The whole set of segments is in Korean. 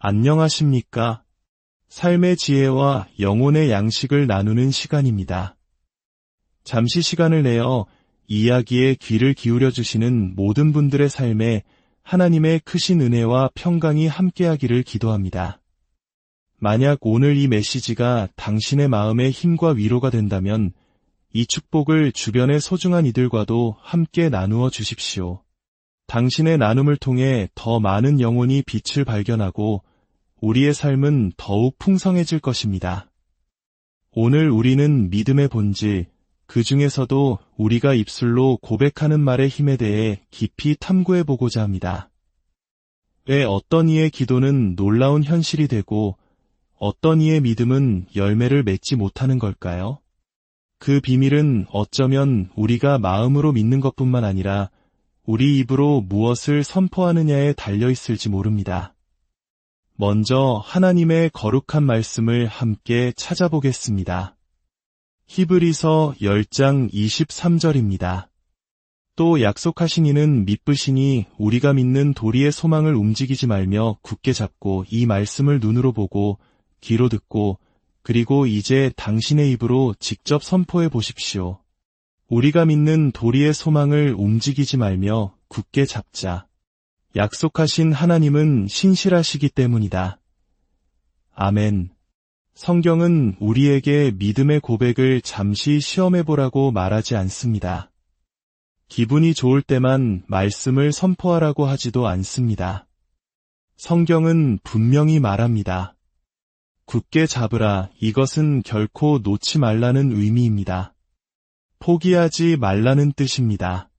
안녕하십니까? 삶의 지혜와 영혼의 양식을 나누는 시간입니다. 잠시 시간을 내어 이야기에 귀를 기울여 주시는 모든 분들의 삶에 하나님의 크신 은혜와 평강이 함께하기를 기도합니다. 만약 오늘 이 메시지가 당신의 마음의 힘과 위로가 된다면 이 축복을 주변의 소중한 이들과도 함께 나누어 주십시오. 당신의 나눔을 통해 더 많은 영혼이 빛을 발견하고 우리의 삶은 더욱 풍성해질 것입니다. 오늘 우리는 믿음의 본질, 그 중에서도 우리가 입술로 고백하는 말의 힘에 대해 깊이 탐구해보고자 합니다. 왜 어떤 이의 기도는 놀라운 현실이 되고 어떤 이의 믿음은 열매를 맺지 못하는 걸까요? 그 비밀은 어쩌면 우리가 마음으로 믿는 것뿐만 아니라 우리 입으로 무엇을 선포하느냐에 달려있을지 모릅니다. 먼저 하나님의 거룩한 말씀을 함께 찾아보겠습니다. 히브리서 10장 23절입니다. 또 약속하신 이는 믿으시니 우리가 믿는 도리의 소망을 움직이지 말며 굳게 잡고 이 말씀을 눈으로 보고 귀로 듣고 그리고 이제 당신의 입으로 직접 선포해 보십시오. 우리가 믿는 도리의 소망을 움직이지 말며 굳게 잡자. 약속하신 하나님은 신실하시기 때문이다. 아멘. 성경은 우리에게 믿음의 고백을 잠시 시험해보라고 말하지 않습니다. 기분이 좋을 때만 말씀을 선포하라고 하지도 않습니다. 성경은 분명히 말합니다. 굳게 잡으라. 이것은 결코 놓지 말라는 의미입니다. 포기하지 말라는 뜻입니다.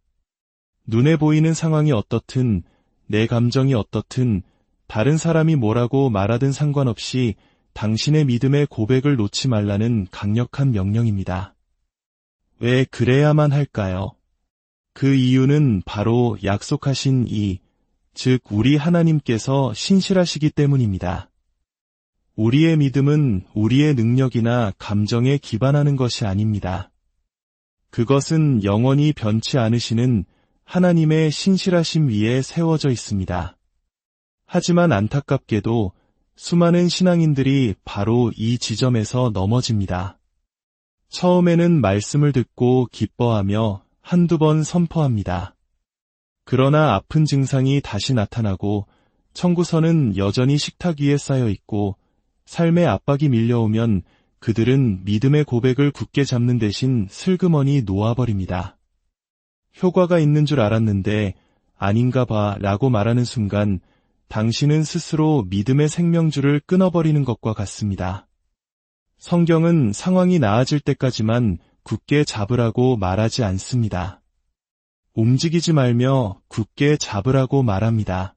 눈에 보이는 상황이 어떻든 내 감정이 어떻든 다른 사람이 뭐라고 말하든 상관없이 당신의 믿음의 고백을 놓지 말라는 강력한 명령입니다. 왜 그래야만 할까요? 그 이유는 바로 약속하신 즉 우리 하나님께서 신실하시기 때문입니다. 우리의 믿음은 우리의 능력이나 감정에 기반하는 것이 아닙니다. 그것은 영원히 변치 않으시는 하나님의 신실하심 위에 세워져 있습니다. 하지만 안타깝게도 수많은 신앙인들이 바로 이 지점에서 넘어집니다. 처음에는 말씀을 듣고 기뻐하며 한두 번 선포합니다. 그러나 아픈 증상이 다시 나타나고 청구서는 여전히 식탁 위에 쌓여 있고 삶의 압박이 밀려오면 그들은 믿음의 고백을 굳게 잡는 대신 슬그머니 놓아버립니다. 효과가 있는 줄 알았는데 아닌가 봐 라고 말하는 순간 당신은 스스로 믿음의 생명줄을 끊어버리는 것과 같습니다. 성경은 상황이 나아질 때까지만 굳게 잡으라고 말하지 않습니다. 움직이지 말며 굳게 잡으라고 말합니다.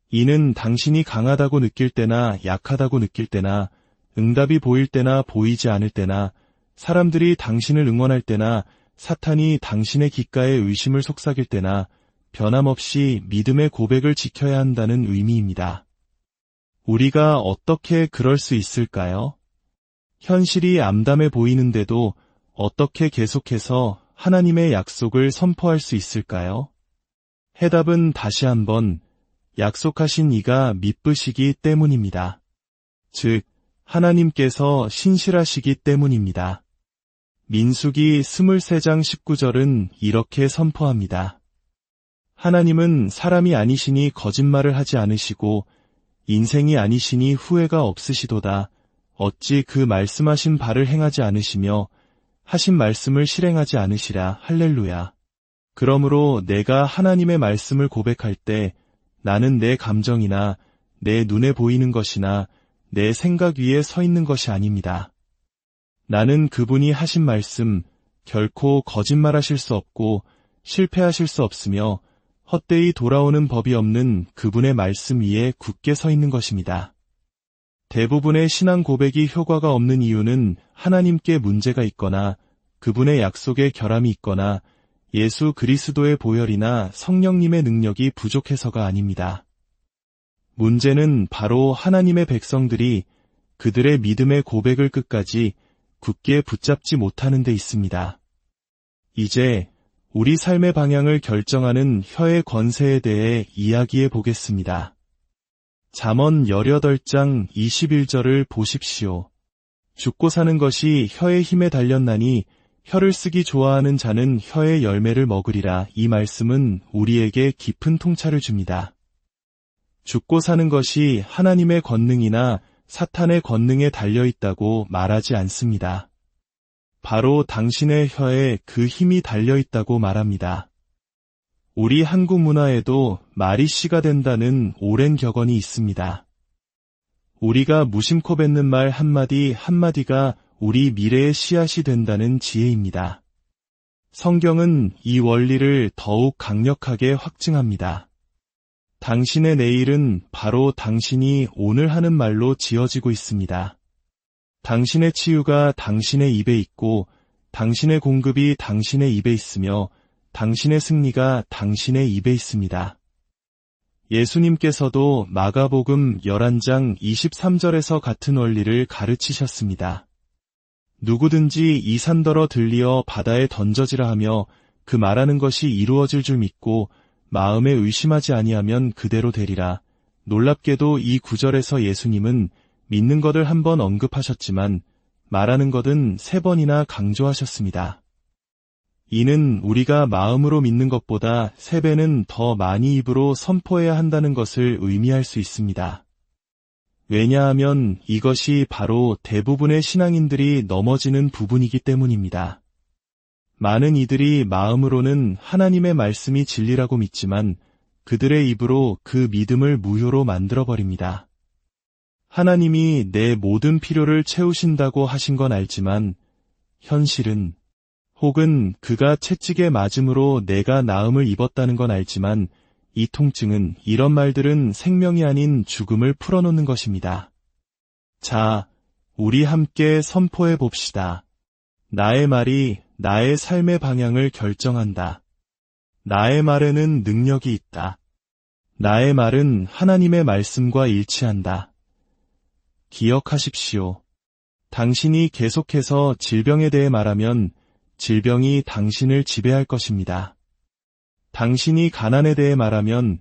이는 당신이 강하다고 느낄 때나 약하다고 느낄 때나 응답이 보일 때나 보이지 않을 때나 사람들이 당신을 응원할 때나 사탄이 당신의 귓가에 의심을 속삭일 때나 변함없이 믿음의 고백을 지켜야 한다는 의미입니다. 우리가 어떻게 그럴 수 있을까요? 현실이 암담해 보이는데도 어떻게 계속해서 하나님의 약속을 선포할 수 있을까요? 해답은 다시 한번 약속하신 이가 믿으시기 때문입니다. 즉, 하나님께서 신실하시기 때문입니다. 민수기 23장 19절은 이렇게 선포합니다. 하나님은 사람이 아니시니 거짓말을 하지 않으시고 인생이 아니시니 후회가 없으시도다. 어찌 그 말씀하신 바를 행하지 않으시며 하신 말씀을 실행하지 않으시랴. 할렐루야. 그러므로 내가 하나님의 말씀을 고백할 때 나는 내 감정이나 내 눈에 보이는 것이나 내 생각 위에 서 있는 것이 아닙니다. 나는 그분이 하신 말씀, 결코 거짓말하실 수 없고 실패하실 수 없으며 헛되이 돌아오는 법이 없는 그분의 말씀 위에 굳게 서 있는 것입니다. 대부분의 신앙 고백이 효과가 없는 이유는 하나님께 문제가 있거나 그분의 약속에 결함이 있거나 예수 그리스도의 보혈이나 성령님의 능력이 부족해서가 아닙니다. 문제는 바로 하나님의 백성들이 그들의 믿음의 고백을 끝까지 굳게 붙잡지 못하는 데 있습니다. 이제 우리 삶의 방향을 결정하는 혀의 권세에 대해 이야기해 보겠습니다. 잠언 18장 21절을 보십시오. 죽고 사는 것이 혀의 힘에 달렸나니 혀를 쓰기 좋아하는 자는 혀의 열매를 먹으리라. 이 말씀은 우리에게 깊은 통찰을 줍니다. 죽고 사는 것이 하나님의 권능이나 사탄의 권능에 달려있다고 말하지 않습니다. 바로 당신의 혀에 그 힘이 달려있다고 말합니다. 우리 한국 문화에도 말이 씨가 된다는 오랜 격언이 있습니다. 우리가 무심코 뱉는 말 한마디 한마디가 우리 미래의 씨앗이 된다는 지혜입니다. 성경은 이 원리를 더욱 강력하게 확증합니다. 당신의 내일은 바로 당신이 오늘 하는 말로 지어지고 있습니다. 당신의 치유가 당신의 입에 있고, 당신의 공급이 당신의 입에 있으며, 당신의 승리가 당신의 입에 있습니다. 예수님께서도 마가복음 11장 23절에서 같은 원리를 가르치셨습니다. 누구든지 이 산더러 들리어 바다에 던져지라 하며 그 말하는 것이 이루어질 줄 믿고 마음에 의심하지 아니하면 그대로 되리라. 놀랍게도 이 구절에서 예수님은 믿는 것을 한 번 언급하셨지만 말하는 것은 3번이나 강조하셨습니다. 이는 우리가 마음으로 믿는 것보다 3배는 더 많이 입으로 선포해야 한다는 것을 의미할 수 있습니다. 왜냐하면 이것이 바로 대부분의 신앙인들이 넘어지는 부분이기 때문입니다. 많은 이들이 마음으로는 하나님의 말씀이 진리라고 믿지만 그들의 입으로 그 믿음을 무효로 만들어버립니다. 하나님이 내 모든 필요를 채우신다고 하신 건 알지만 현실은 혹은 그가 채찍에 맞음으로 내가 나음을 입었다는 건 알지만 이 통증은 이런 말들은 생명이 아닌 죽음을 풀어놓는 것입니다. 자, 우리 함께 선포해 봅시다. 나의 말이 나의 삶의 방향을 결정한다. 나의 말에는 능력이 있다. 나의 말은 하나님의 말씀과 일치한다. 기억하십시오. 당신이 계속해서 질병에 대해 말하면 질병이 당신을 지배할 것입니다. 당신이 가난에 대해 말하면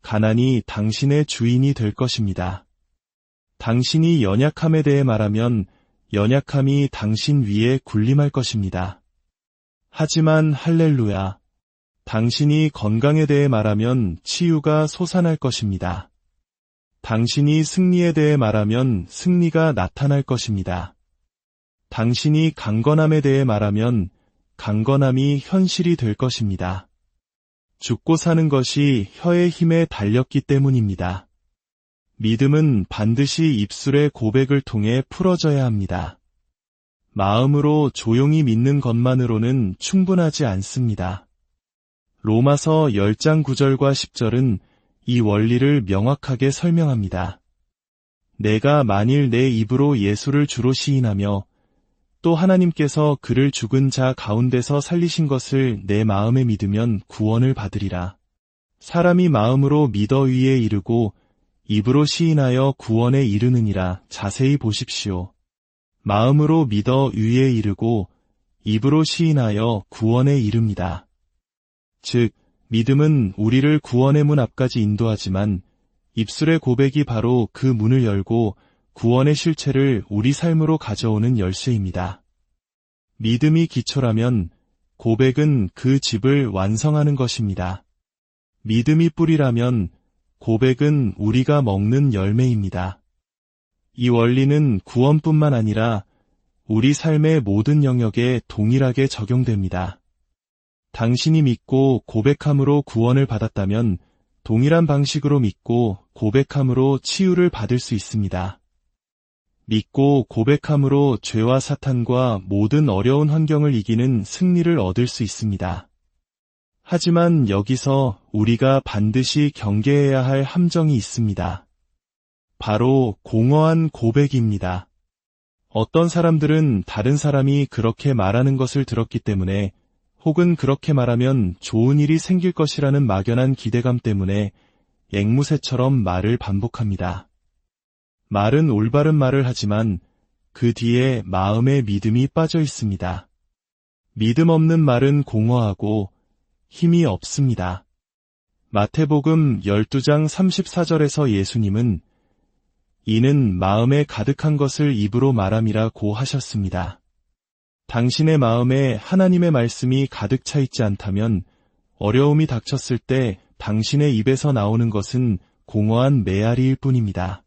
가난이 당신의 주인이 될 것입니다. 당신이 연약함에 대해 말하면 연약함이 당신 위에 군림할 것입니다. 하지만 할렐루야, 당신이 건강에 대해 말하면 치유가 솟아날 것입니다. 당신이 승리에 대해 말하면 승리가 나타날 것입니다. 당신이 강건함에 대해 말하면 강건함이 현실이 될 것입니다. 죽고 사는 것이 혀의 힘에 달렸기 때문입니다. 믿음은 반드시 입술의 고백을 통해 풀어져야 합니다. 마음으로 조용히 믿는 것만으로는 충분하지 않습니다. 로마서 10장 9절과 10절은 이 원리를 명확하게 설명합니다. 내가 만일 내 입으로 예수를 주로 시인하며 또 하나님께서 그를 죽은 자 가운데서 살리신 것을 내 마음에 믿으면 구원을 받으리라. 사람이 마음으로 믿어 위에 이르고 입으로 시인하여 구원에 이르느니라. 자세히 보십시오. 마음으로 믿어 위에 이르고 입으로 시인하여 구원에 이릅니다. 즉, 믿음은 우리를 구원의 문 앞까지 인도하지만 입술의 고백이 바로 그 문을 열고 구원의 실체를 우리 삶으로 가져오는 열쇠입니다. 믿음이 기초라면 고백은 그 집을 완성하는 것입니다. 믿음이 뿌리라면 고백은 우리가 먹는 열매입니다. 이 원리는 구원뿐만 아니라 우리 삶의 모든 영역에 동일하게 적용됩니다. 당신이 믿고 고백함으로 구원을 받았다면 동일한 방식으로 믿고 고백함으로 치유를 받을 수 있습니다. 믿고 고백함으로 죄와 사탄과 모든 어려운 환경을 이기는 승리를 얻을 수 있습니다. 하지만 여기서 우리가 반드시 경계해야 할 함정이 있습니다. 바로 공허한 고백입니다. 어떤 사람들은 다른 사람이 그렇게 말하는 것을 들었기 때문에 혹은 그렇게 말하면 좋은 일이 생길 것이라는 막연한 기대감 때문에 앵무새처럼 말을 반복합니다. 말은 올바른 말을 하지만 그 뒤에 마음의 믿음이 빠져 있습니다. 믿음 없는 말은 공허하고 힘이 없습니다. 마태복음 12장 34절에서 예수님은 이는 마음에 가득한 것을 입으로 말함이라고 하셨습니다. 당신의 마음에 하나님의 말씀이 가득 차 있지 않다면 어려움이 닥쳤을 때 당신의 입에서 나오는 것은 공허한 메아리일 뿐입니다.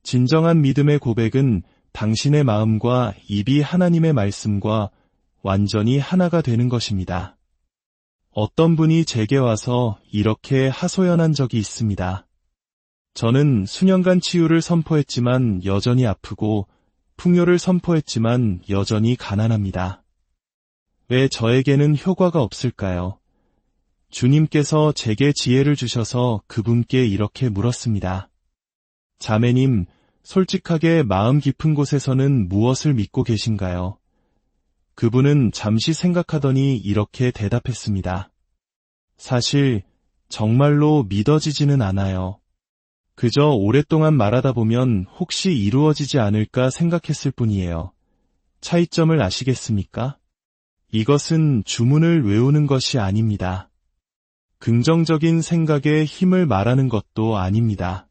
진정한 믿음의 고백은 당신의 마음과 입이 하나님의 말씀과 완전히 하나가 되는 것입니다. 어떤 분이 제게 와서 이렇게 하소연한 적이 있습니다. 저는 수년간 치유를 선포했지만 여전히 아프고 풍요를 선포했지만 여전히 가난합니다. 왜 저에게는 효과가 없을까요? 주님께서 제게 지혜를 주셔서 그분께 이렇게 물었습니다. 자매님, 솔직하게 마음 깊은 곳에서는 무엇을 믿고 계신가요? 그분은 잠시 생각하더니 이렇게 대답했습니다. 사실 정말로 믿어지지는 않아요. 그저 오랫동안 말하다 보면 혹시 이루어지지 않을까 생각했을 뿐이에요. 차이점을 아시겠습니까? 이것은 주문을 외우는 것이 아닙니다. 긍정적인 생각에 힘을 말하는 것도 아닙니다.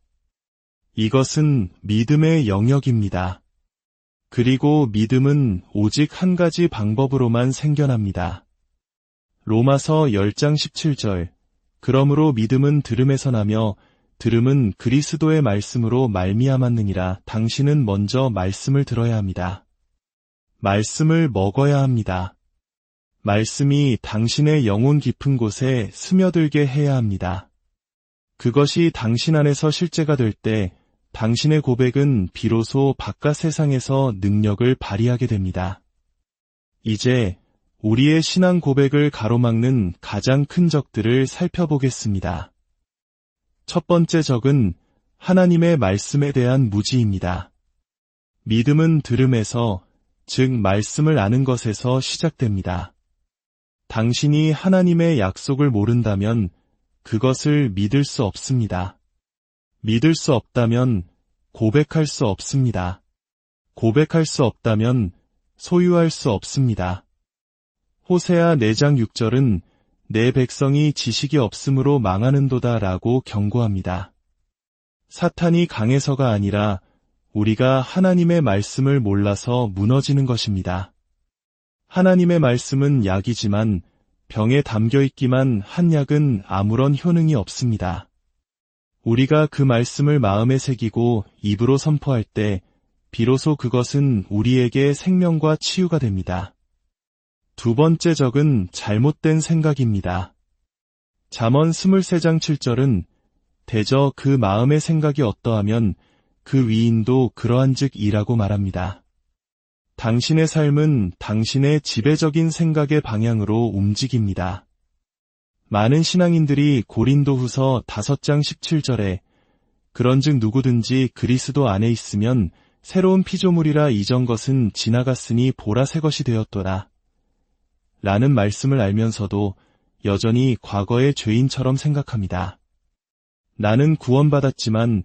이것은 믿음의 영역입니다. 그리고 믿음은 오직 한 가지 방법으로만 생겨납니다. 로마서 10장 17절. 그러므로 믿음은 들음에서 나며 들음은 그리스도의 말씀으로 말미암았느니라. 당신은 먼저 말씀을 들어야 합니다. 말씀을 먹어야 합니다. 말씀이 당신의 영혼 깊은 곳에 스며들게 해야 합니다. 그것이 당신 안에서 실제가 될 때 당신의 고백은 비로소 바깥 세상에서 능력을 발휘하게 됩니다. 이제 우리의 신앙 고백을 가로막는 가장 큰 적들을 살펴보겠습니다. 첫 번째 적은 하나님의 말씀에 대한 무지입니다. 믿음은 들음에서, 즉 말씀을 아는 것에서 시작됩니다. 당신이 하나님의 약속을 모른다면 그것을 믿을 수 없습니다. 믿을 수 없다면 고백할 수 없습니다. 고백할 수 없다면 소유할 수 없습니다. 호세아 4장 6절은 내 백성이 지식이 없으므로 망하는도다 라고 경고합니다. 사탄이 강해서가 아니라 우리가 하나님의 말씀을 몰라서 무너지는 것입니다. 하나님의 말씀은 약이지만 병에 담겨 있기만 한 약은 아무런 효능이 없습니다. 우리가 그 말씀을 마음에 새기고 입으로 선포할 때 비로소 그것은 우리에게 생명과 치유가 됩니다. 두 번째 적은 잘못된 생각입니다. 잠언 23장 7절은 대저 그 마음의 생각이 어떠하면 그 위인도 그러한즉이라고 말합니다. 당신의 삶은 당신의 지배적인 생각의 방향으로 움직입니다. 많은 신앙인들이 고린도후서 5장 17절에 그런즉 누구든지 그리스도 안에 있으면 새로운 피조물이라 이전 것은 지나갔으니 보라 새 것이 되었도다 라는 말씀을 알면서도 여전히 과거의 죄인처럼 생각합니다. 나는 구원받았지만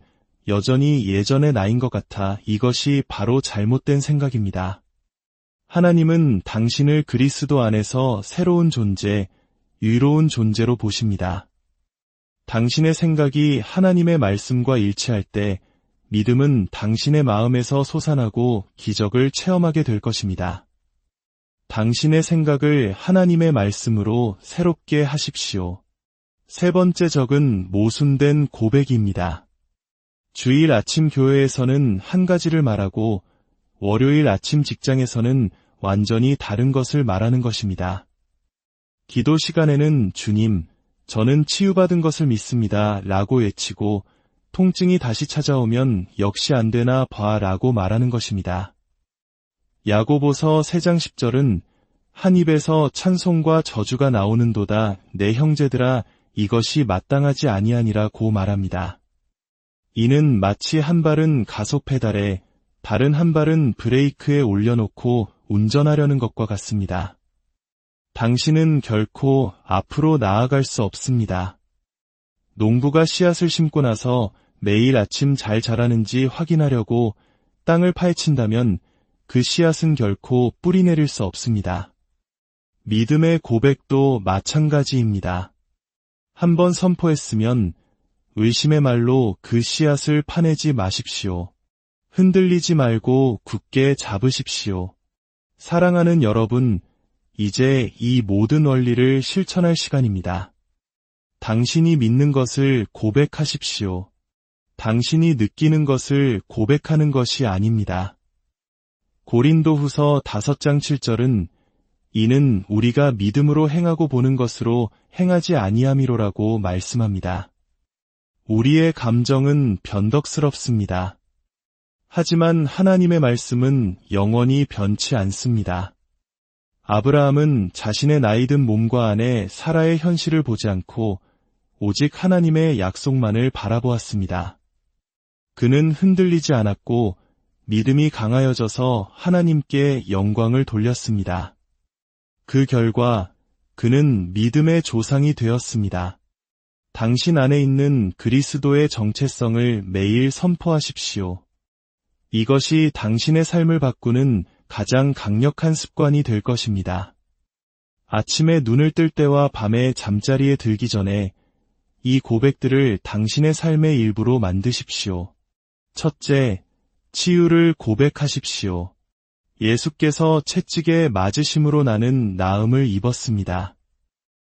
여전히 예전의 나인 것 같아. 이것이 바로 잘못된 생각입니다. 하나님은 당신을 그리스도 안에서 새로운 존재, 유로운 존재로 보십니다. 당신의 생각이 하나님의 말씀과 일치할 때 믿음은 당신의 마음에서 솟아나고 기적을 체험하게 될 것입니다. 당신의 생각을 하나님의 말씀으로 새롭게 하십시오. 세 번째 적은 모순된 고백입니다. 주일 아침 교회에서는 한 가지를 말하고 월요일 아침 직장에서는 완전히 다른 것을 말하는 것입니다. 기도 시간에는 주님, 저는 치유받은 것을 믿습니다 라고 외치고 통증이 다시 찾아오면 역시 안 되나 봐 라고 말하는 것입니다. 야고보서 3장 10절은 한 입에서 찬송과 저주가 나오는도다. 내 형제들아 이것이 마땅하지 아니하니라고 말합니다. 이는 마치 한 발은 가속 페달에 다른 한 발은 브레이크에 올려놓고 운전하려는 것과 같습니다. 당신은 결코 앞으로 나아갈 수 없습니다. 농부가 씨앗을 심고 나서 매일 아침 잘 자라는지 확인하려고 땅을 파헤친다면 그 씨앗은 결코 뿌리 내릴 수 없습니다. 믿음의 고백도 마찬가지입니다. 한번 선포했으면 의심의 말로 그 씨앗을 파내지 마십시오. 흔들리지 말고 굳게 잡으십시오. 사랑하는 여러분, 이제 이 모든 원리를 실천할 시간입니다. 당신이 믿는 것을 고백하십시오. 당신이 느끼는 것을 고백하는 것이 아닙니다. 고린도후서 5장 7절은 이는 우리가 믿음으로 행하고 보는 것으로 행하지 아니함이로라고 말씀합니다. 우리의 감정은 변덕스럽습니다. 하지만 하나님의 말씀은 영원히 변치 않습니다. 아브라함은 자신의 나이든 몸과 안에 사라의 현실을 보지 않고 오직 하나님의 약속만을 바라보았습니다. 그는 흔들리지 않았고 믿음이 강하여져서 하나님께 영광을 돌렸습니다. 그 결과 그는 믿음의 조상이 되었습니다. 당신 안에 있는 그리스도의 정체성을 매일 선포하십시오. 이것이 당신의 삶을 바꾸는 가장 강력한 습관이 될 것입니다. 아침에 눈을 뜰 때와 밤에 잠자리에 들기 전에 이 고백들을 당신의 삶의 일부로 만드십시오. 첫째, 치유를 고백하십시오. 예수께서 채찍에 맞으심으로 나는 나음을 입었습니다.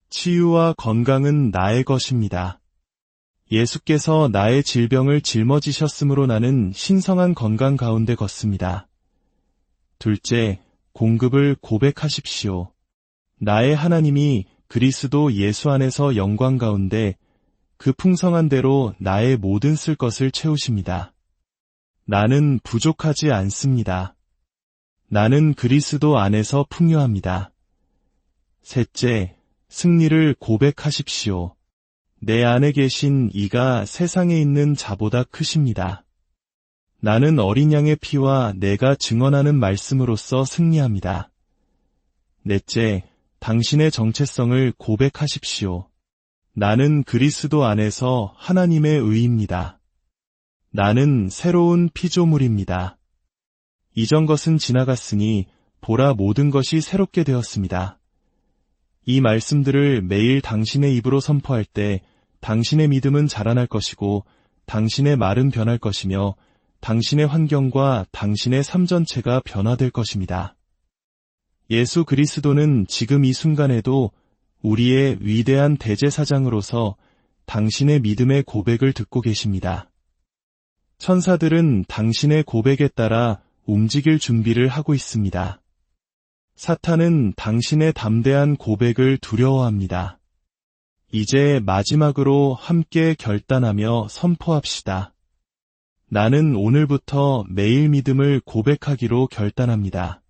치유와 건강은 나의 것입니다. 예수께서 나의 질병을 짊어지셨으므로 나는 신성한 건강 가운데 걷습니다. 둘째, 공급을 고백하십시오. 나의 하나님이 그리스도 예수 안에서 영광 가운데 그 풍성한 대로 나의 모든 쓸 것을 채우십니다. 나는 부족하지 않습니다. 나는 그리스도 안에서 풍요합니다. 셋째, 승리를 고백하십시오. 내 안에 계신 이가 세상에 있는 자보다 크십니다. 나는 어린 양의 피와 내가 증언하는 말씀으로써 승리합니다. 넷째, 당신의 정체성을 고백하십시오. 나는 그리스도 안에서 하나님의 의입니다. 나는 새로운 피조물입니다. 이전 것은 지나갔으니 보라 모든 것이 새롭게 되었습니다. 이 말씀들을 매일 당신의 입으로 선포할 때 당신의 믿음은 자라날 것이고 당신의 말은 변할 것이며 당신의 환경과 당신의 삶 전체가 변화될 것입니다. 예수 그리스도는 지금 이 순간에도 우리의 위대한 대제사장으로서 당신의 믿음의 고백을 듣고 계십니다. 천사들은 당신의 고백에 따라 움직일 준비를 하고 있습니다. 사탄은 당신의 담대한 고백을 두려워합니다. 이제 마지막으로 함께 결단하며 선포합시다. 나는 오늘부터 매일 믿음을 고백하기로 결단합니다.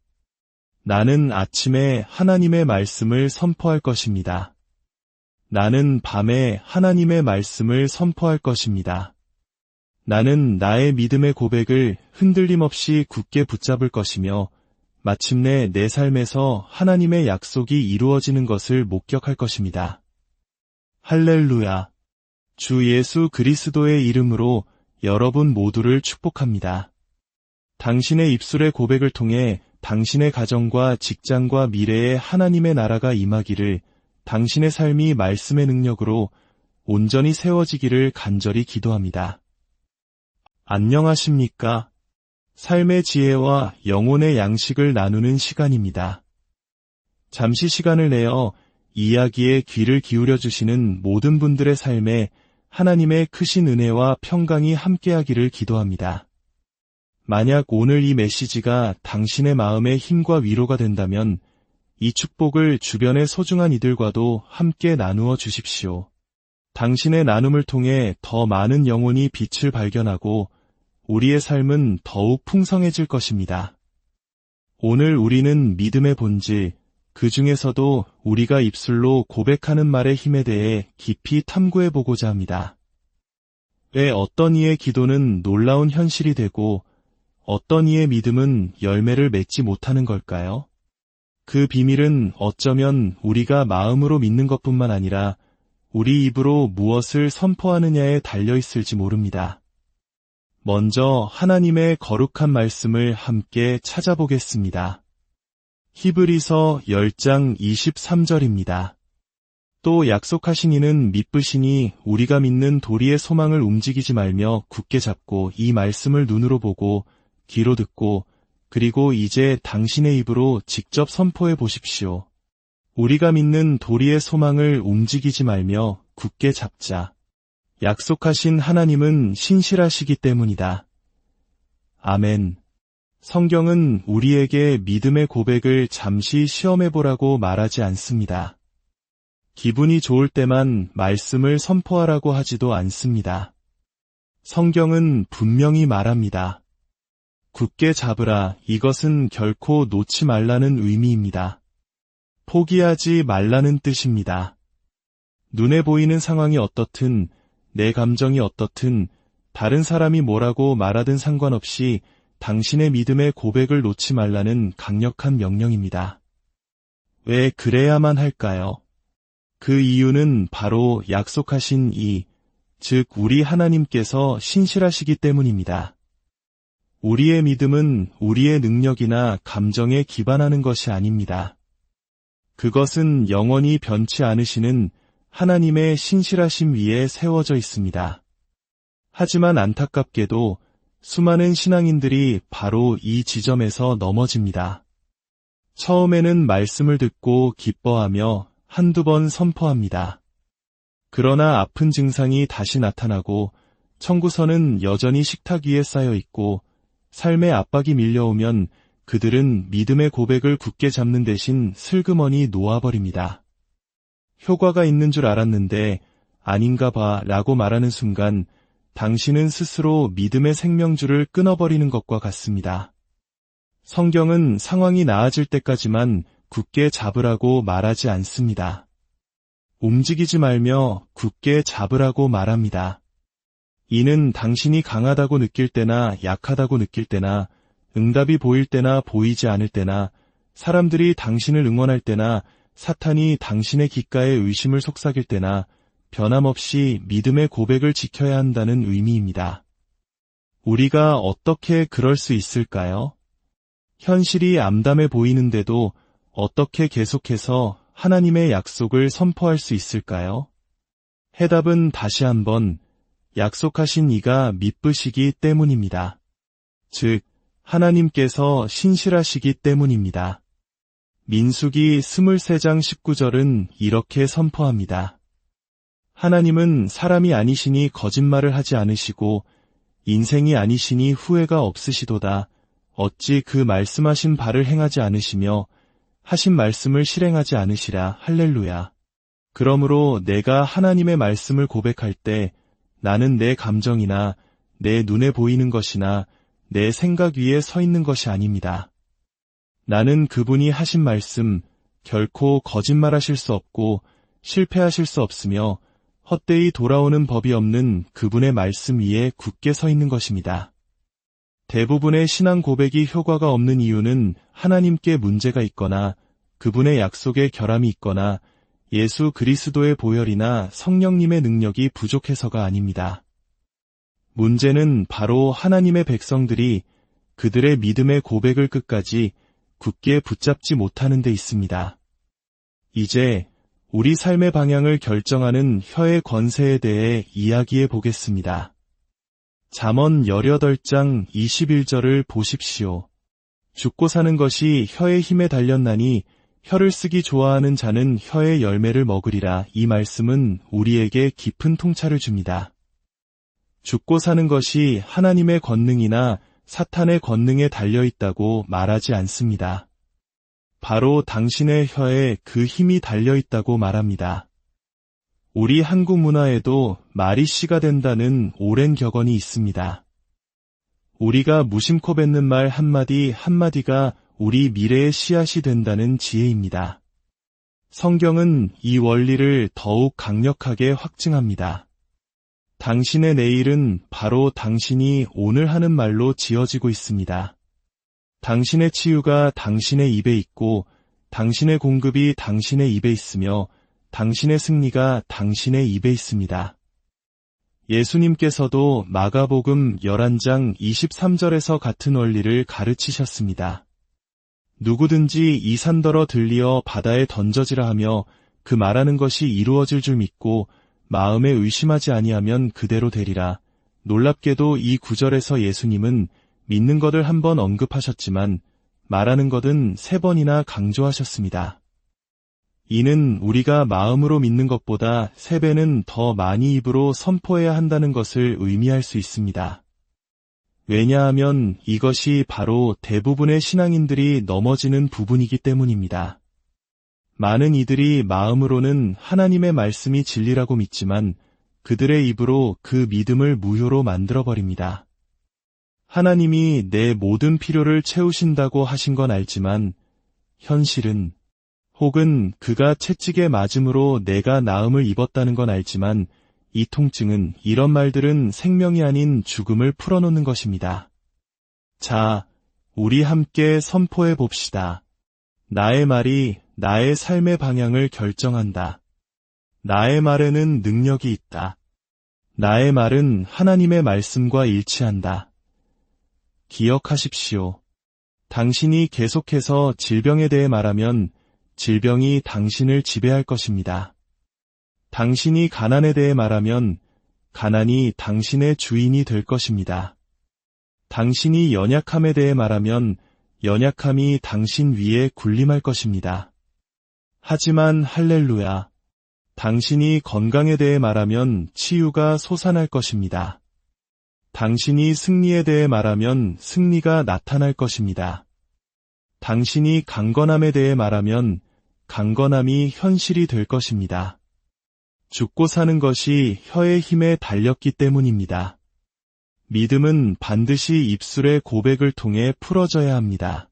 나는 아침에 하나님의 말씀을 선포할 것입니다. 나는 밤에 하나님의 말씀을 선포할 것입니다. 나는 나의 믿음의 고백을 흔들림 없이 굳게 붙잡을 것이며 마침내 내 삶에서 하나님의 약속이 이루어지는 것을 목격할 것입니다. 할렐루야! 주 예수 그리스도의 이름으로 여러분 모두를 축복합니다. 당신의 입술의 고백을 통해 당신의 가정과 직장과 미래에 하나님의 나라가 임하기를, 당신의 삶이 말씀의 능력으로 온전히 세워지기를 간절히 기도합니다. 안녕하십니까? 삶의 지혜와 영혼의 양식을 나누는 시간입니다. 잠시 시간을 내어 이야기에 귀를 기울여 주시는 모든 분들의 삶에 하나님의 크신 은혜와 평강이 함께하기를 기도합니다. 만약 오늘 이 메시지가 당신의 마음의 힘과 위로가 된다면 이 축복을 주변의 소중한 이들과도 함께 나누어 주십시오. 당신의 나눔을 통해 더 많은 영혼이 빛을 발견하고 우리의 삶은 더욱 풍성해질 것입니다. 오늘 우리는 믿음의 본질, 그 중에서도 우리가 입술로 고백하는 말의 힘에 대해 깊이 탐구해보고자 합니다. 왜 어떤 이의 기도는 놀라운 현실이 되고 어떤 이의 믿음은 열매를 맺지 못하는 걸까요? 그 비밀은 어쩌면 우리가 마음으로 믿는 것뿐만 아니라 우리 입으로 무엇을 선포하느냐에 달려있을지 모릅니다. 먼저 하나님의 거룩한 말씀을 함께 찾아보겠습니다. 히브리서 10장 23절입니다. 또 약속하신 이는 미쁘시니 우리가 믿는 도리의 소망을 움직이지 말며 굳게 잡고 이 말씀을 눈으로 보고 귀로 듣고 그리고 이제 당신의 입으로 직접 선포해 보십시오. 우리가 믿는 도리의 소망을 움직이지 말며 굳게 잡자. 약속하신 하나님은 신실하시기 때문이다. 아멘. 성경은 우리에게 믿음의 고백을 잠시 시험해보라고 말하지 않습니다. 기분이 좋을 때만 말씀을 선포하라고 하지도 않습니다. 성경은 분명히 말합니다. 굳게 잡으라. 이것은 결코 놓지 말라는 의미입니다. 포기하지 말라는 뜻입니다. 눈에 보이는 상황이 어떻든, 내 감정이 어떻든, 다른 사람이 뭐라고 말하든 상관없이 당신의 믿음의 고백을 놓지 말라는 강력한 명령입니다. 왜 그래야만 할까요? 그 이유는 바로 약속하신 즉 우리 하나님께서 신실하시기 때문입니다. 우리의 믿음은 우리의 능력이나 감정에 기반하는 것이 아닙니다. 그것은 영원히 변치 않으시는 하나님의 신실하심 위에 세워져 있습니다. 하지만 안타깝게도 수많은 신앙인들이 바로 이 지점에서 넘어집니다. 처음에는 말씀을 듣고 기뻐하며 한두 번 선포합니다. 그러나 아픈 증상이 다시 나타나고 청구서는 여전히 식탁 위에 쌓여 있고 삶의 압박이 밀려오면 그들은 믿음의 고백을 굳게 잡는 대신 슬그머니 놓아버립니다. 효과가 있는 줄 알았는데 아닌가 봐 라고 말하는 순간 당신은 스스로 믿음의 생명줄을 끊어버리는 것과 같습니다. 성경은 상황이 나아질 때까지만 굳게 잡으라고 말하지 않습니다. 움직이지 말며 굳게 잡으라고 말합니다. 이는 당신이 강하다고 느낄 때나 약하다고 느낄 때나 응답이 보일 때나 보이지 않을 때나 사람들이 당신을 응원할 때나 사탄이 당신의 귓가에 의심을 속삭일 때나 변함없이 믿음의 고백을 지켜야 한다는 의미입니다. 우리가 어떻게 그럴 수 있을까요? 현실이 암담해 보이는데도 어떻게 계속해서 하나님의 약속을 선포할 수 있을까요? 해답은 다시 한번 약속하신 이가 미쁘시기 때문입니다. 즉, 하나님께서 신실하시기 때문입니다. 민수기 23장 19절은 이렇게 선포합니다. 하나님은 사람이 아니시니 거짓말을 하지 않으시고 인생이 아니시니 후회가 없으시도다. 어찌 그 말씀하신 바를 행하지 않으시며 하신 말씀을 실행하지 않으시라. 할렐루야. 그러므로 내가 하나님의 말씀을 고백할 때 나는 내 감정이나 내 눈에 보이는 것이나 내 생각 위에 서 있는 것이 아닙니다. 나는 그분이 하신 말씀, 결코 거짓말하실 수 없고 실패하실 수 없으며 헛되이 돌아오는 법이 없는 그분의 말씀 위에 굳게 서 있는 것입니다. 대부분의 신앙 고백이 효과가 없는 이유는 하나님께 문제가 있거나 그분의 약속에 결함이 있거나 예수 그리스도의 보혈이나 성령님의 능력이 부족해서가 아닙니다. 문제는 바로 하나님의 백성들이 그들의 믿음의 고백을 끝까지 굳게 붙잡지 못하는 데 있습니다. 이제 우리 삶의 방향을 결정하는 혀의 권세에 대해 이야기해 보겠습니다. 잠언 18장 21절을 보십시오. 죽고 사는 것이 혀의 힘에 달렸나니 혀를 쓰기 좋아하는 자는 혀의 열매를 먹으리라. 이 말씀은 우리에게 깊은 통찰을 줍니다. 죽고 사는 것이 하나님의 권능이나 사탄의 권능에 달려있다고 말하지 않습니다. 바로 당신의 혀에 그 힘이 달려있다고 말합니다. 우리 한국 문화에도 말이 씨가 된다는 오랜 격언이 있습니다. 우리가 무심코 뱉는 말 한마디 한마디가 우리 미래의 씨앗이 된다는 지혜입니다. 성경은 이 원리를 더욱 강력하게 확증합니다. 당신의 내일은 바로 당신이 오늘 하는 말로 지어지고 있습니다. 당신의 치유가 당신의 입에 있고 당신의 공급이 당신의 입에 있으며 당신의 승리가 당신의 입에 있습니다. 예수님께서도 마가복음 11장 23절에서 같은 원리를 가르치셨습니다. 누구든지 이 산더러 들리어 바다에 던져지라 하며 그 말하는 것이 이루어질 줄 믿고 마음에 의심하지 아니하면 그대로 되리라. 놀랍게도 이 구절에서 예수님은 믿는 것을 한 번 언급하셨지만 말하는 것은 3번이나 강조하셨습니다. 이는 우리가 마음으로 믿는 것보다 3배는 더 많이 입으로 선포해야 한다는 것을 의미할 수 있습니다. 왜냐하면 이것이 바로 대부분의 신앙인들이 넘어지는 부분이기 때문입니다. 많은 이들이 마음으로는 하나님의 말씀이 진리라고 믿지만 그들의 입으로 그 믿음을 무효로 만들어버립니다. 하나님이 내 모든 필요를 채우신다고 하신 건 알지만 현실은 혹은 그가 채찍에 맞음으로 내가 나음을 입었다는 건 알지만 이 통증은 이런 말들은 생명이 아닌 죽음을 풀어놓는 것입니다. 자, 우리 함께 선포해 봅시다. 나의 말이 나의 삶의 방향을 결정한다. 나의 말에는 능력이 있다. 나의 말은 하나님의 말씀과 일치한다. 기억하십시오. 당신이 계속해서 질병에 대해 말하면 질병이 당신을 지배할 것입니다. 당신이 가난에 대해 말하면 가난이 당신의 주인이 될 것입니다. 당신이 연약함에 대해 말하면 연약함이 당신 위에 군림할 것입니다. 하지만 할렐루야, 당신이 건강에 대해 말하면 치유가 솟아날 것입니다. 당신이 승리에 대해 말하면 승리가 나타날 것입니다. 당신이 강건함에 대해 말하면 강건함이 현실이 될 것입니다. 죽고 사는 것이 혀의 힘에 달렸기 때문입니다. 믿음은 반드시 입술의 고백을 통해 풀어져야 합니다.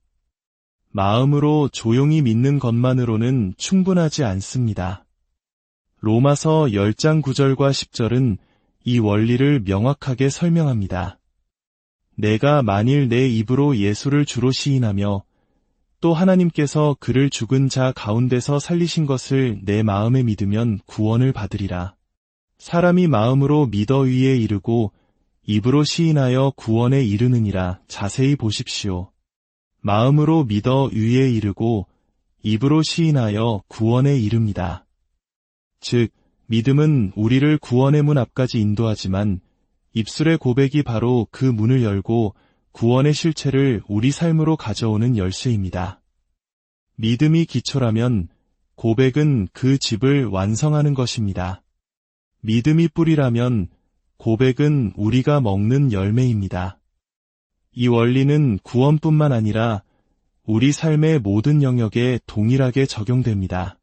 마음으로 조용히 믿는 것만으로는 충분하지 않습니다. 로마서 10장 9절과 10절은 이 원리를 명확하게 설명합니다. 내가 만일 내 입으로 예수를 주로 시인하며 또 하나님께서 그를 죽은 자 가운데서 살리신 것을 내 마음에 믿으면 구원을 받으리라. 사람이 마음으로 믿어 위에 이르고 입으로 시인하여 구원에 이르느니라. 자세히 보십시오. 마음으로 믿어 위에 이르고 입으로 시인하여 구원에 이릅니다. 즉, 믿음은 우리를 구원의 문 앞까지 인도하지만 입술의 고백이 바로 그 문을 열고 구원의 실체를 우리 삶으로 가져오는 열쇠입니다. 믿음이 기초라면 고백은 그 집을 완성하는 것입니다. 믿음이 뿌리라면 고백은 우리가 먹는 열매입니다. 이 원리는 구원뿐만 아니라 우리 삶의 모든 영역에 동일하게 적용됩니다.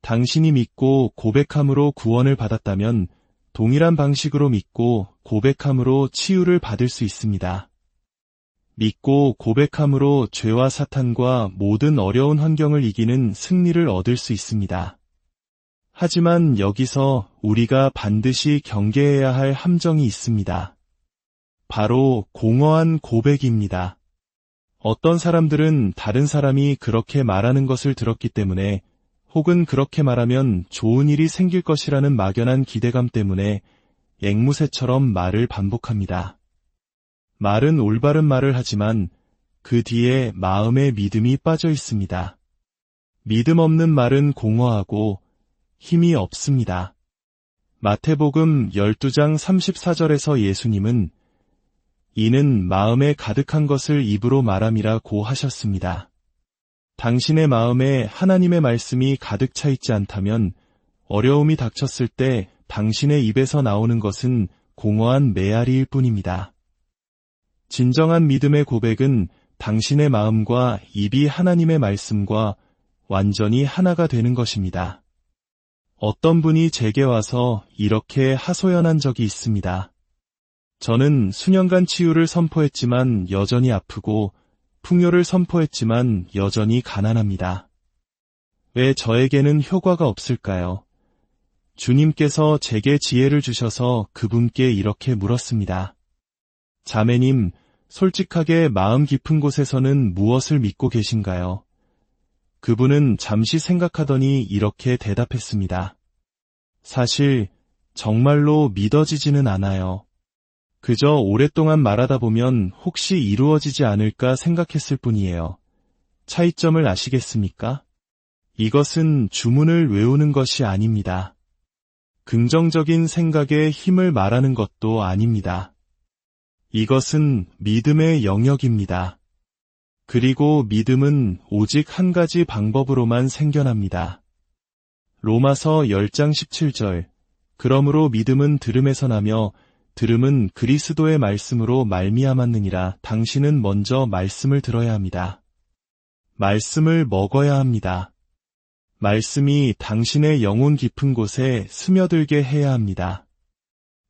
당신이 믿고 고백함으로 구원을 받았다면 동일한 방식으로 믿고 고백함으로 치유를 받을 수 있습니다. 믿고 고백함으로 죄와 사탄과 모든 어려운 환경을 이기는 승리를 얻을 수 있습니다. 하지만 여기서 우리가 반드시 경계해야 할 함정이 있습니다. 바로 공허한 고백입니다. 어떤 사람들은 다른 사람이 그렇게 말하는 것을 들었기 때문에 혹은 그렇게 말하면 좋은 일이 생길 것이라는 막연한 기대감 때문에 앵무새처럼 말을 반복합니다. 말은 올바른 말을 하지만 그 뒤에 마음의 믿음이 빠져 있습니다. 믿음 없는 말은 공허하고 힘이 없습니다. 마태복음 12장 34절에서 예수님은 이는 마음에 가득한 것을 입으로 말함이라고 하셨습니다. 당신의 마음에 하나님의 말씀이 가득 차 있지 않다면 어려움이 닥쳤을 때 당신의 입에서 나오는 것은 공허한 메아리일 뿐입니다. 진정한 믿음의 고백은 당신의 마음과 입이 하나님의 말씀과 완전히 하나가 되는 것입니다. 어떤 분이 제게 와서 이렇게 하소연한 적이 있습니다. 저는 수년간 치유를 선포했지만 여전히 아프고 풍요를 선포했지만 여전히 가난합니다. 왜 저에게는 효과가 없을까요? 주님께서 제게 지혜를 주셔서 그분께 이렇게 물었습니다. 자매님, 솔직하게 마음 깊은 곳에서는 무엇을 믿고 계신가요? 그분은 잠시 생각하더니 이렇게 대답했습니다. 사실 정말로 믿어지지는 않아요. 그저 오랫동안 말하다 보면 혹시 이루어지지 않을까 생각했을 뿐이에요. 차이점을 아시겠습니까? 이것은 주문을 외우는 것이 아닙니다. 긍정적인 생각에 힘을 말하는 것도 아닙니다. 이것은 믿음의 영역입니다. 그리고 믿음은 오직 한 가지 방법으로만 생겨납니다. 로마서 10장 17절. 그러므로 믿음은 들음에서 나며 들음은 그리스도의 말씀으로 말미암았느니라. 당신은 먼저 말씀을 들어야 합니다. 말씀을 먹어야 합니다. 말씀이 당신의 영혼 깊은 곳에 스며들게 해야 합니다.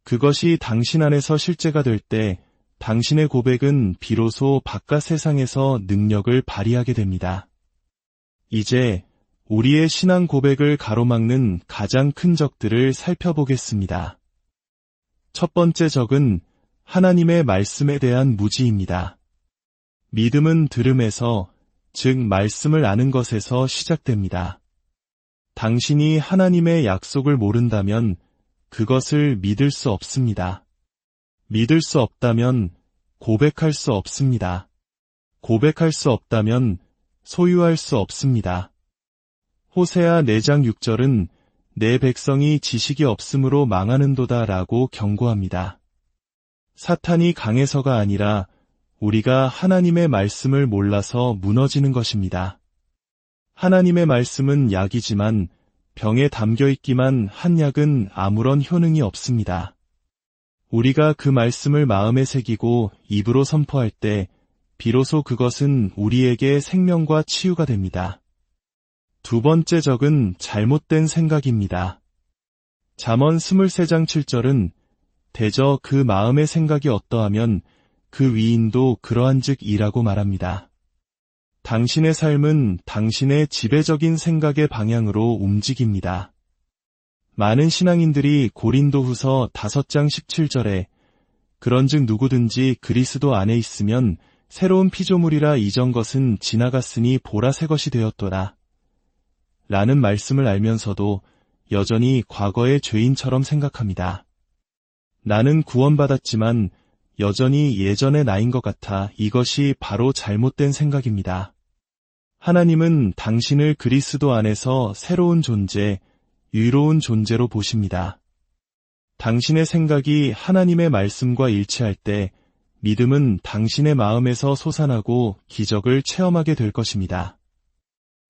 그것이 당신 안에서 실제가 될 때 당신의 고백은 비로소 바깥 세상에서 능력을 발휘하게 됩니다. 이제 우리의 신앙 고백을 가로막는 가장 큰 적들을 살펴보겠습니다. 첫 번째 적은 하나님의 말씀에 대한 무지입니다. 믿음은 들음에서, 즉 말씀을 아는 것에서 시작됩니다. 당신이 하나님의 약속을 모른다면 그것을 믿을 수 없습니다. 믿을 수 없다면 고백할 수 없습니다. 고백할 수 없다면 소유할 수 없습니다. 호세아 4장 6절은 내 백성이 지식이 없으므로 망하는도다 라고 경고합니다. 사탄이 강해서가 아니라 우리가 하나님의 말씀을 몰라서 무너지는 것입니다. 하나님의 말씀은 약이지만 병에 담겨 있기만 한 약은 아무런 효능이 없습니다. 우리가 그 말씀을 마음에 새기고 입으로 선포할 때 비로소 그것은 우리에게 생명과 치유가 됩니다. 두 번째 적은 잘못된 생각입니다. 잠언 23장 7절은 대저 그 마음의 생각이 어떠하면 그 위인도 그러한즉이라고 말합니다. 당신의 삶은 당신의 지배적인 생각의 방향으로 움직입니다. 많은 신앙인들이 고린도후서 5장 17절에 그런즉 누구든지 그리스도 안에 있으면 새로운 피조물이라 이전 것은 지나갔으니 보라 새 것이 되었도다 라는 말씀을 알면서도 여전히 과거의 죄인처럼 생각합니다. 나는 구원받았지만 여전히 예전의 나인 것 같아. 이것이 바로 잘못된 생각입니다. 하나님은 당신을 그리스도 안에서 새로운 존재, 유로운 존재로 보십니다. 당신의 생각이 하나님의 말씀과 일치할 때 믿음은 당신의 마음에서 솟아나고 기적을 체험하게 될 것입니다.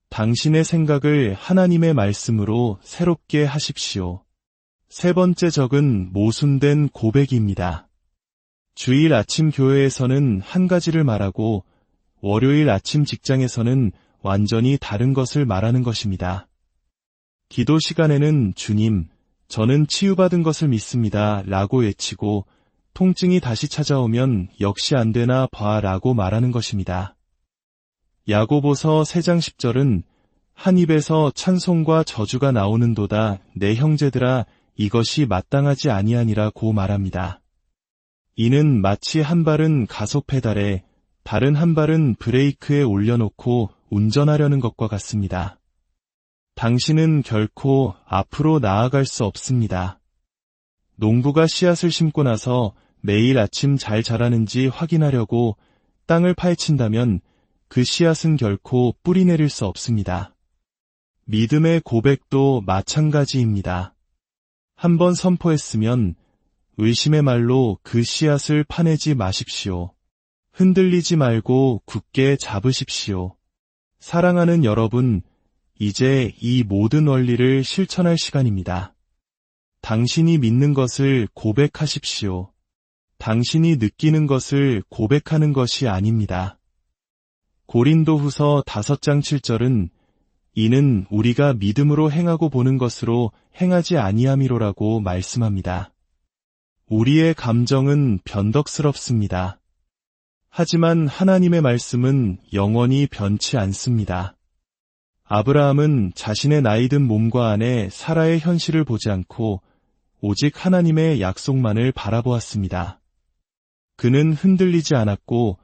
당신의 생각을 하나님의 말씀으로 새롭게 하십시오. 세 번째 적은 모순된 고백입니다. 주일 아침 교회에서는 한 가지를 말하고 월요일 아침 직장에서는 완전히 다른 것을 말하는 것입니다. 기도 시간에는 주님, 저는 치유받은 것을 믿습니다 라고 외치고 통증이 다시 찾아오면 역시 안 되나 봐 라고 말하는 것입니다. 야고보서 3장 10절은 한 입에서 찬송과 저주가 나오는도다. 내 형제들아 이것이 마땅하지 아니하니라고 말합니다. 이는 마치 한 발은 가속 페달에 다른 한 발은 브레이크에 올려놓고 운전하려는 것과 같습니다. 당신은 결코 앞으로 나아갈 수 없습니다. 농부가 씨앗을 심고 나서 매일 아침 잘 자라는지 확인하려고 땅을 파헤친다면 그 씨앗은 결코 뿌리 내릴 수 없습니다. 믿음의 고백도 마찬가지입니다. 한번 선포했으면 의심의 말로 그 씨앗을 파내지 마십시오. 흔들리지 말고 굳게 잡으십시오. 사랑하는 여러분, 이제 이 모든 원리를 실천할 시간입니다. 당신이 믿는 것을 고백하십시오. 당신이 느끼는 것을 고백하는 것이 아닙니다. 고린도후서 5장 7절은 이는 우리가 믿음으로 행하고 보는 것으로 행하지 아니함이로라고 말씀합니다. 우리의 감정은 변덕스럽습니다. 하지만 하나님의 말씀은 영원히 변치 않습니다. 아브라함은 자신의 나이든 몸과 안에 사라의 현실을 보지 않고 오직 하나님의 약속만을 바라보았습니다. 그는 흔들리지 않았고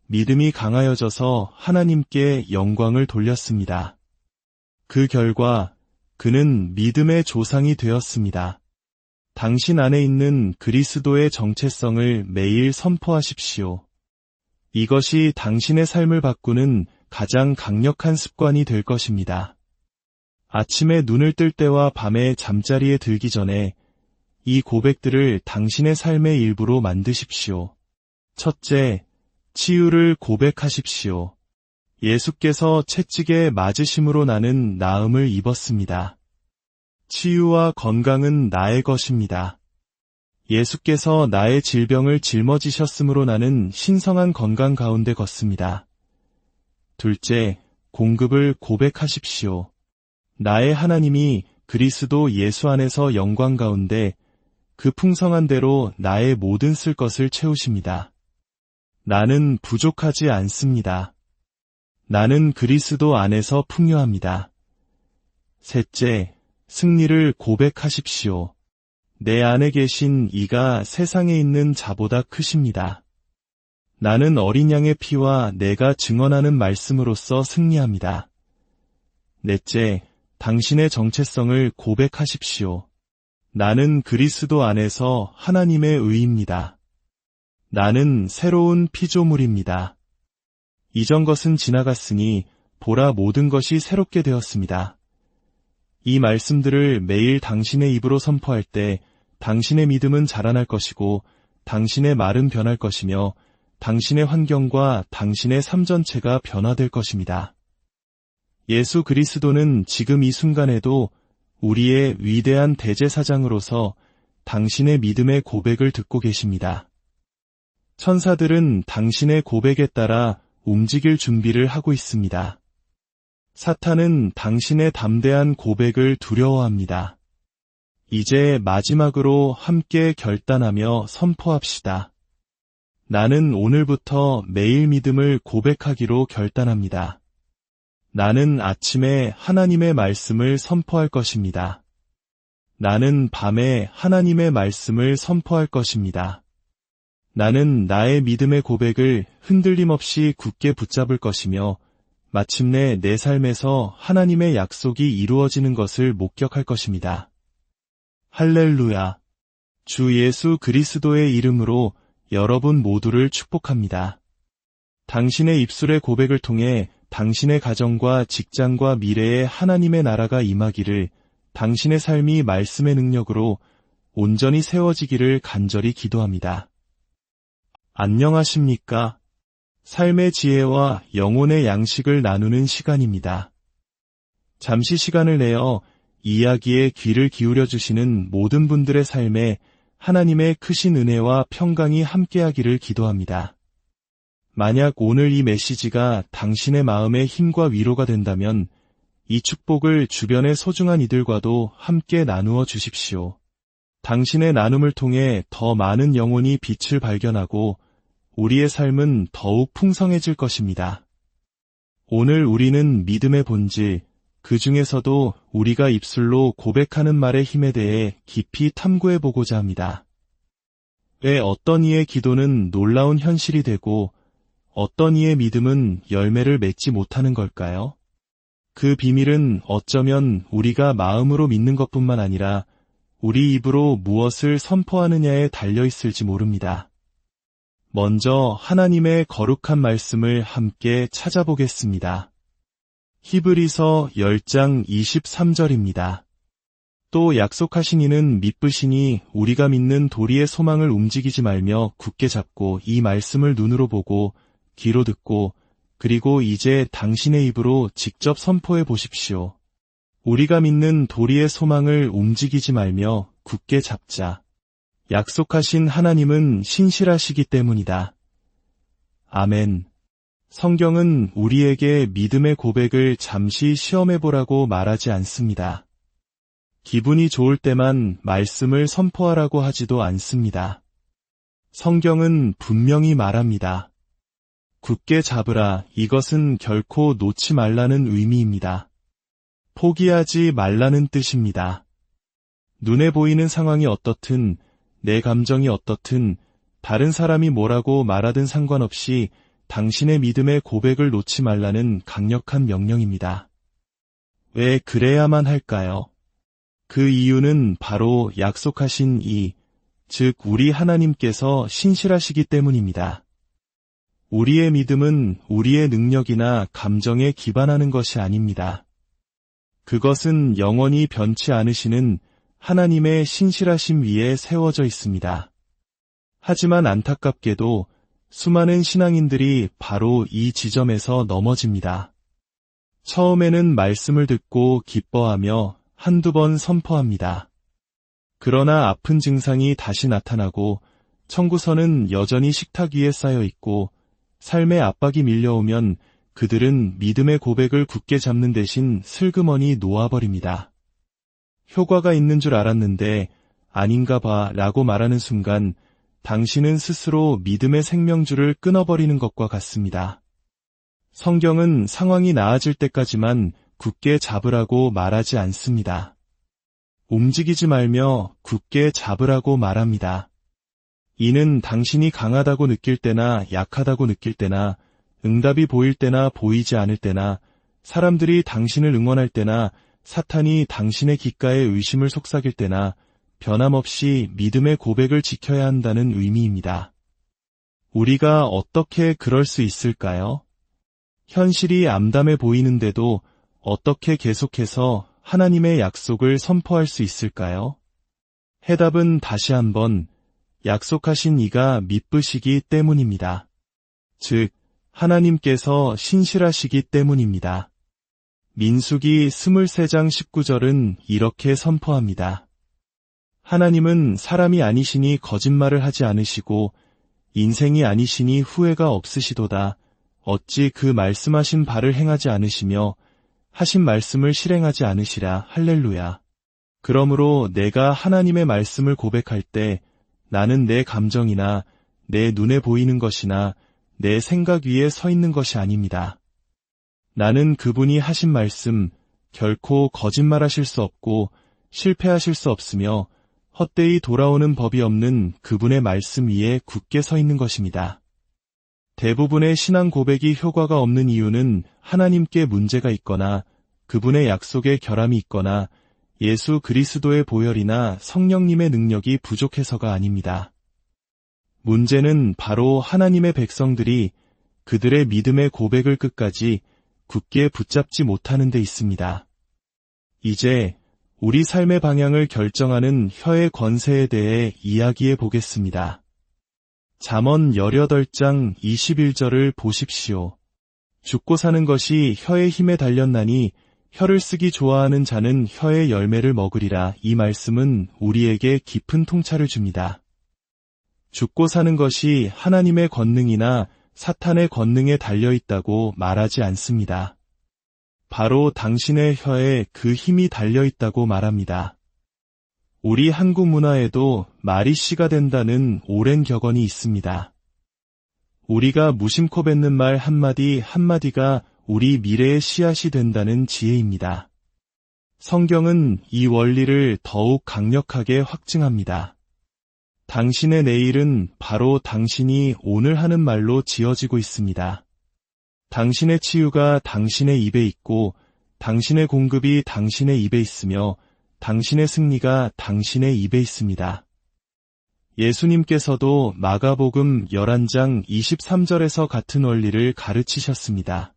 믿음이 강하여져서 하나님께 영광을 돌렸습니다. 그 결과 그는 믿음의 조상이 되었습니다. 당신 안에 있는 그리스도의 정체성을 매일 선포하십시오. 이것이 당신의 삶을 바꾸는 가장 강력한 습관이 될 것입니다. 아침에 눈을 뜰 때와 밤에 잠자리에 들기 전에 이 고백들을 당신의 삶의 일부로 만드십시오. 첫째, 치유를 고백하십시오. 예수께서 채찍에 맞으심으로 나는 나음을 입었습니다. 치유와 건강은 나의 것입니다. 예수께서 나의 질병을 짊어지셨으므로 나는 신성한 건강 가운데 걷습니다. 둘째, 공급을 고백하십시오. 나의 하나님이 그리스도 예수 안에서 영광 가운데 그 풍성한 대로 나의 모든 쓸 것을 채우십니다. 나는 부족하지 않습니다. 나는 그리스도 안에서 풍요합니다. 셋째, 승리를 고백하십시오. 내 안에 계신 이가 세상에 있는 자보다 크십니다. 나는 어린 양의 피와 내가 증언하는 말씀으로써 승리합니다. 넷째, 당신의 정체성을 고백하십시오. 나는 그리스도 안에서 하나님의 의입니다. 나는 새로운 피조물입니다. 이전 것은 지나갔으니 보라 모든 것이 새롭게 되었습니다. 이 말씀들을 매일 당신의 입으로 선포할 때 당신의 믿음은 자라날 것이고 당신의 말은 변할 것이며 당신의 환경과 당신의 삶 전체가 변화될 것입니다. 예수 그리스도는 지금 이 순간에도 우리의 위대한 대제사장으로서 당신의 믿음의 고백을 듣고 계십니다. 천사들은 당신의 고백에 따라 움직일 준비를 하고 있습니다. 사탄은 당신의 담대한 고백을 두려워합니다. 이제 마지막으로 함께 결단하며 선포합시다. 나는 오늘부터 매일 믿음을 고백하기로 결단합니다. 나는 아침에 하나님의 말씀을 선포할 것입니다. 나는 밤에 하나님의 말씀을 선포할 것입니다. 나는 나의 믿음의 고백을 흔들림 없이 굳게 붙잡을 것이며 마침내 내 삶에서 하나님의 약속이 이루어지는 것을 목격할 것입니다. 할렐루야! 주 예수 그리스도의 이름으로 여러분 모두를 축복합니다. 당신의 입술의 고백을 통해 당신의 가정과 직장과 미래에 하나님의 나라가 임하기를, 당신의 삶이 말씀의 능력으로 온전히 세워지기를 간절히 기도합니다. 안녕하십니까? 삶의 지혜와 영혼의 양식을 나누는 시간입니다. 잠시 시간을 내어 이야기에 귀를 기울여 주시는 모든 분들의 삶에 하나님의 크신 은혜와 평강이 함께하기를 기도합니다. 만약 오늘 이 메시지가 당신의 마음의 힘과 위로가 된다면 이 축복을 주변의 소중한 이들과도 함께 나누어 주십시오. 당신의 나눔을 통해 더 많은 영혼이 빛을 발견하고 우리의 삶은 더욱 풍성해질 것입니다. 오늘 우리는 믿음의 본질, 그 중에서도 우리가 입술로 고백하는 말의 힘에 대해 깊이 탐구해보고자 합니다. 왜 어떤 이의 기도는 놀라운 현실이 되고 어떤 이의 믿음은 열매를 맺지 못하는 걸까요? 그 비밀은 어쩌면 우리가 마음으로 믿는 것뿐만 아니라 우리 입으로 무엇을 선포하느냐에 달려있을지 모릅니다. 먼저 하나님의 거룩한 말씀을 함께 찾아보겠습니다. 히브리서 10장 23절입니다. 또 약속하신 이는 미쁘시니 우리가 믿는 도리의 소망을 움직이지 말며 굳게 잡고 이 말씀을 눈으로 보고 귀로 듣고 그리고 이제 당신의 입으로 직접 선포해 보십시오. 우리가 믿는 도리의 소망을 움직이지 말며 굳게 잡자. 약속하신 하나님은 신실하시기 때문이다. 아멘. 성경은 우리에게 믿음의 고백을 잠시 시험해보라고 말하지 않습니다. 기분이 좋을 때만 말씀을 선포하라고 하지도 않습니다. 성경은 분명히 말합니다. 굳게 잡으라. 이것은 결코 놓지 말라는 의미입니다. 포기하지 말라는 뜻입니다. 눈에 보이는 상황이 어떻든, 내 감정이 어떻든, 다른 사람이 뭐라고 말하든 상관없이 당신의 믿음의 고백을 놓지 말라는 강력한 명령입니다. 왜 그래야만 할까요? 그 이유는 바로 약속하신 즉 우리 하나님께서 신실하시기 때문입니다. 우리의 믿음은 우리의 능력이나 감정에 기반하는 것이 아닙니다. 그것은 영원히 변치 않으시는 하나님의 신실하심 위에 세워져 있습니다. 하지만 안타깝게도 수많은 신앙인들이 바로 이 지점에서 넘어집니다. 처음에는 말씀을 듣고 기뻐하며 한두 번 선포합니다. 그러나 아픈 증상이 다시 나타나고 청구서는 여전히 식탁 위에 쌓여 있고 삶의 압박이 밀려오면 그들은 믿음의 고백을 굳게 잡는 대신 슬그머니 놓아버립니다. 효과가 있는 줄 알았는데 아닌가 봐 라고 말하는 순간 당신은 스스로 믿음의 생명줄을 끊어버리는 것과 같습니다. 성경은 상황이 나아질 때까지만 굳게 잡으라고 말하지 않습니다. 움직이지 말며 굳게 잡으라고 말합니다. 이는 당신이 강하다고 느낄 때나 약하다고 느낄 때나 응답이 보일 때나 보이지 않을 때나 사람들이 당신을 응원할 때나 사탄이 당신의 귓가에 의심을 속삭일 때나 변함없이 믿음의 고백을 지켜야 한다는 의미입니다. 우리가 어떻게 그럴 수 있을까요? 현실이 암담해 보이는데도 어떻게 계속해서 하나님의 약속을 선포할 수 있을까요? 해답은 다시 한번 약속하신 이가 미쁘시기 때문입니다. 즉, 하나님께서 신실하시기 때문입니다. 민수기 23장 19절은 이렇게 선포합니다. 하나님은 사람이 아니시니 거짓말을 하지 않으시고 인생이 아니시니 후회가 없으시도다. 어찌 그 말씀하신 바를 행하지 않으시며 하신 말씀을 실행하지 않으시라. 할렐루야. 그러므로 내가 하나님의 말씀을 고백할 때 나는 내 감정이나 내 눈에 보이는 것이나 내 생각 위에 서 있는 것이 아닙니다. 나는 그분이 하신 말씀, 결코 거짓말하실 수 없고 실패하실 수 없으며 헛되이 돌아오는 법이 없는 그분의 말씀 위에 굳게 서 있는 것입니다. 대부분의 신앙 고백이 효과가 없는 이유는 하나님께 문제가 있거나 그분의 약속에 결함이 있거나 예수 그리스도의 보혈이나 성령님의 능력이 부족해서가 아닙니다. 문제는 바로 하나님의 백성들이 그들의 믿음의 고백을 끝까지 굳게 붙잡지 못하는 데 있습니다. 이제 우리 삶의 방향을 결정하는 혀의 권세에 대해 이야기해 보겠습니다. 잠언 18장 21절을 보십시오. 죽고 사는 것이 혀의 힘에 달렸나니 혀를 쓰기 좋아하는 자는 혀의 열매를 먹으리라. 이 말씀은 우리에게 깊은 통찰을 줍니다. 죽고 사는 것이 하나님의 권능이나 사탄의 권능에 달려있다고 말하지 않습니다. 바로 당신의 혀에 그 힘이 달려있다고 말합니다. 우리 한국 문화에도 말이 씨가 된다는 오랜 격언이 있습니다. 우리가 무심코 뱉는 말 한마디 한마디가 우리 미래의 씨앗이 된다는 지혜입니다. 성경은 이 원리를 더욱 강력하게 확증합니다. 당신의 내일은 바로 당신이 오늘 하는 말로 지어지고 있습니다. 당신의 치유가 당신의 입에 있고 당신의 공급이 당신의 입에 있으며 당신의 승리가 당신의 입에 있습니다. 예수님께서도 마가복음 11장 23절에서 같은 원리를 가르치셨습니다.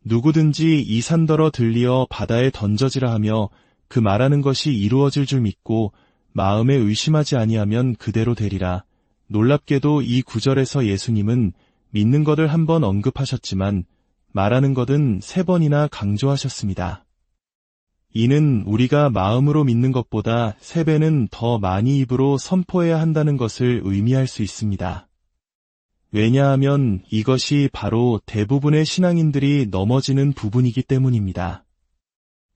누구든지 이 산더러 들리어 바다에 던져지라 하며 그 말하는 것이 이루어질 줄 믿고 마음에 의심하지 아니하면 그대로 되리라. 놀랍게도 이 구절에서 예수님은 믿는 것을 한 번 언급하셨지만 말하는 것은 3번이나 강조하셨습니다. 이는 우리가 마음으로 믿는 것보다 3배는 더 많이 입으로 선포해야 한다는 것을 의미할 수 있습니다. 왜냐하면 이것이 바로 대부분의 신앙인들이 넘어지는 부분이기 때문입니다.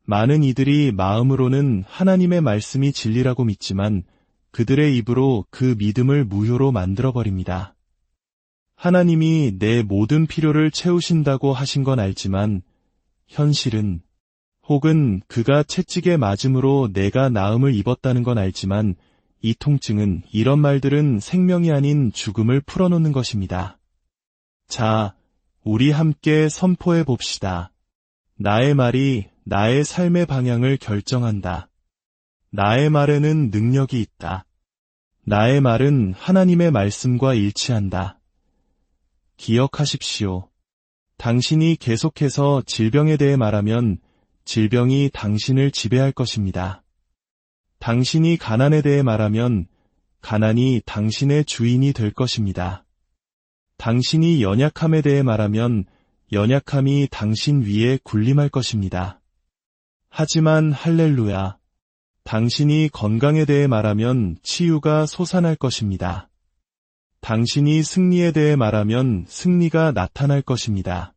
많은 이들이 마음으로는 하나님의 말씀이 진리라고 믿지만 그들의 입으로 그 믿음을 무효로 만들어버립니다. 하나님이 내 모든 필요를 채우신다고 하신 건 알지만 현실은 혹은 그가 채찍에 맞음으로 내가 나음을 입었다는 건 알지만 이 통증은 이런 말들은 생명이 아닌 죽음을 풀어놓는 것입니다. 자, 우리 함께 선포해 봅시다. 나의 말이 나의 삶의 방향을 결정한다. 나의 말에는 능력이 있다. 나의 말은 하나님의 말씀과 일치한다. 기억하십시오. 당신이 계속해서 질병에 대해 말하면 질병이 당신을 지배할 것입니다. 당신이 가난에 대해 말하면 가난이 당신의 주인이 될 것입니다. 당신이 연약함에 대해 말하면 연약함이 당신 위에 군림할 것입니다. 하지만 할렐루야, 당신이 건강에 대해 말하면 치유가 솟아날 것입니다. 당신이 승리에 대해 말하면 승리가 나타날 것입니다.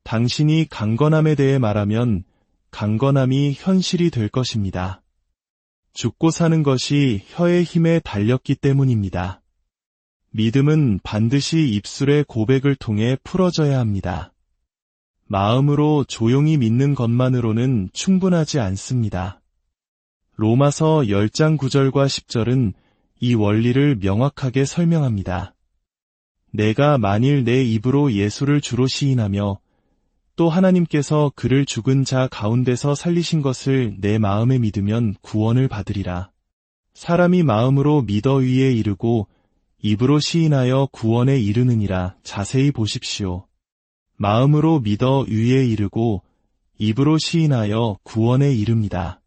당신이 강건함에 대해 말하면 강건함이 현실이 될 것입니다. 죽고 사는 것이 혀의 힘에 달렸기 때문입니다. 믿음은 반드시 입술의 고백을 통해 풀어져야 합니다. 마음으로 조용히 믿는 것만으로는 충분하지 않습니다. 로마서 10장 9절과 10절은 이 원리를 명확하게 설명합니다. 내가 만일 내 입으로 예수를 주로 시인하며 또 하나님께서 그를 죽은 자 가운데서 살리신 것을 내 마음에 믿으면 구원을 받으리라. 사람이 마음으로 믿어 위에 이르고 입으로 시인하여 구원에 이르느니라. 자세히 보십시오. 마음으로 믿어 위에 이르고 입으로 시인하여 구원에 이릅니다.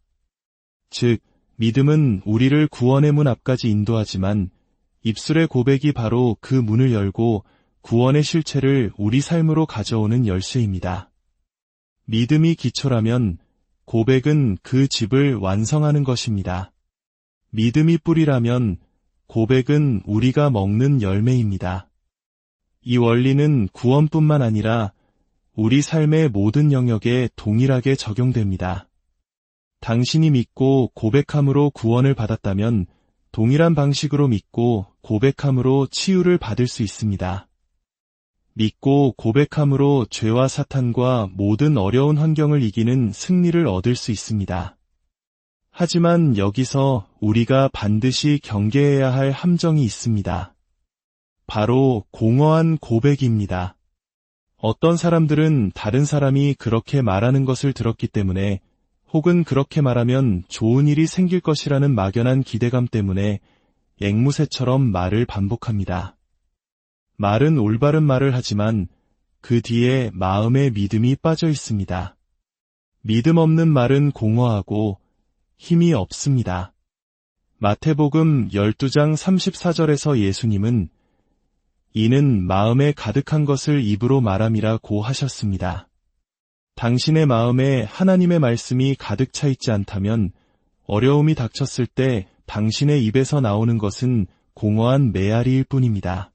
즉, 믿음은 우리를 구원의 문 앞까지 인도하지만 입술의 고백이 바로 그 문을 열고 구원의 실체를 우리 삶으로 가져오는 열쇠입니다. 믿음이 기초라면 고백은 그 집을 완성하는 것입니다. 믿음이 뿌리라면 고백은 우리가 먹는 열매입니다. 이 원리는 구원뿐만 아니라 우리 삶의 모든 영역에 동일하게 적용됩니다. 당신이 믿고 고백함으로 구원을 받았다면 동일한 방식으로 믿고 고백함으로 치유를 받을 수 있습니다. 믿고 고백함으로 죄와 사탄과 모든 어려운 환경을 이기는 승리를 얻을 수 있습니다. 하지만 여기서 우리가 반드시 경계해야 할 함정이 있습니다. 바로 공허한 고백입니다. 어떤 사람들은 다른 사람이 그렇게 말하는 것을 들었기 때문에 혹은 그렇게 말하면 좋은 일이 생길 것이라는 막연한 기대감 때문에 앵무새처럼 말을 반복합니다. 말은 올바른 말을 하지만 그 뒤에 마음의 믿음이 빠져 있습니다. 믿음 없는 말은 공허하고 힘이 없습니다. 마태복음 12장 34절에서 예수님은 이는 마음에 가득한 것을 입으로 말함이라고 하셨습니다. 당신의 마음에 하나님의 말씀이 가득 차 있지 않다면 어려움이 닥쳤을 때 당신의 입에서 나오는 것은 공허한 메아리일 뿐입니다.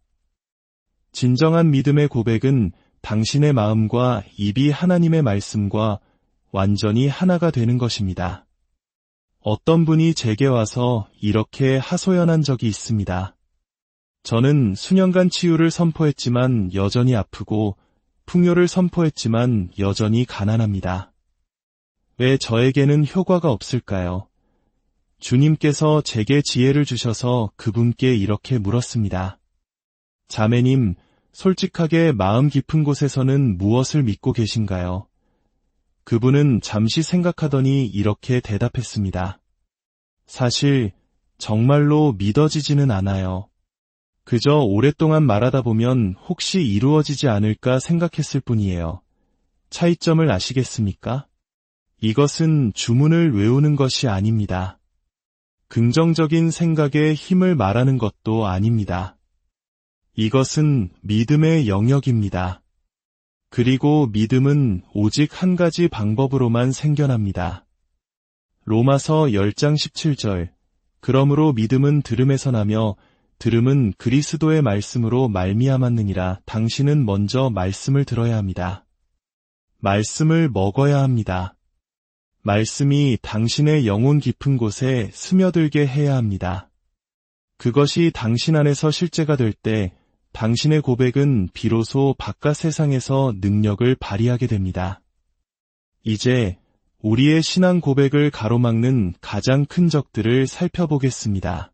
진정한 믿음의 고백은 당신의 마음과 입이 하나님의 말씀과 완전히 하나가 되는 것입니다. 어떤 분이 제게 와서 이렇게 하소연한 적이 있습니다. 저는 수년간 치유를 선포했지만 여전히 아프고 풍요를 선포했지만 여전히 가난합니다. 왜 저에게는 효과가 없을까요? 주님께서 제게 지혜를 주셔서 그분께 이렇게 물었습니다. 자매님, 솔직하게 마음 깊은 곳에서는 무엇을 믿고 계신가요? 그분은 잠시 생각하더니 이렇게 대답했습니다. 사실 정말로 믿어지지는 않아요. 그저 오랫동안 말하다 보면 혹시 이루어지지 않을까 생각했을 뿐이에요. 차이점을 아시겠습니까? 이것은 주문을 외우는 것이 아닙니다. 긍정적인 생각에 힘을 말하는 것도 아닙니다. 이것은 믿음의 영역입니다. 그리고 믿음은 오직 한 가지 방법으로만 생겨납니다. 로마서 10장 17절. 그러므로 믿음은 들음에서 나며 들음은 그리스도의 말씀으로 말미암았느니라. 당신은 먼저 말씀을 들어야 합니다. 말씀을 먹어야 합니다. 말씀이 당신의 영혼 깊은 곳에 스며들게 해야 합니다. 그것이 당신 안에서 실제가 될 때 당신의 고백은 비로소 바깥 세상에서 능력을 발휘하게 됩니다. 이제 우리의 신앙 고백을 가로막는 가장 큰 적들을 살펴보겠습니다.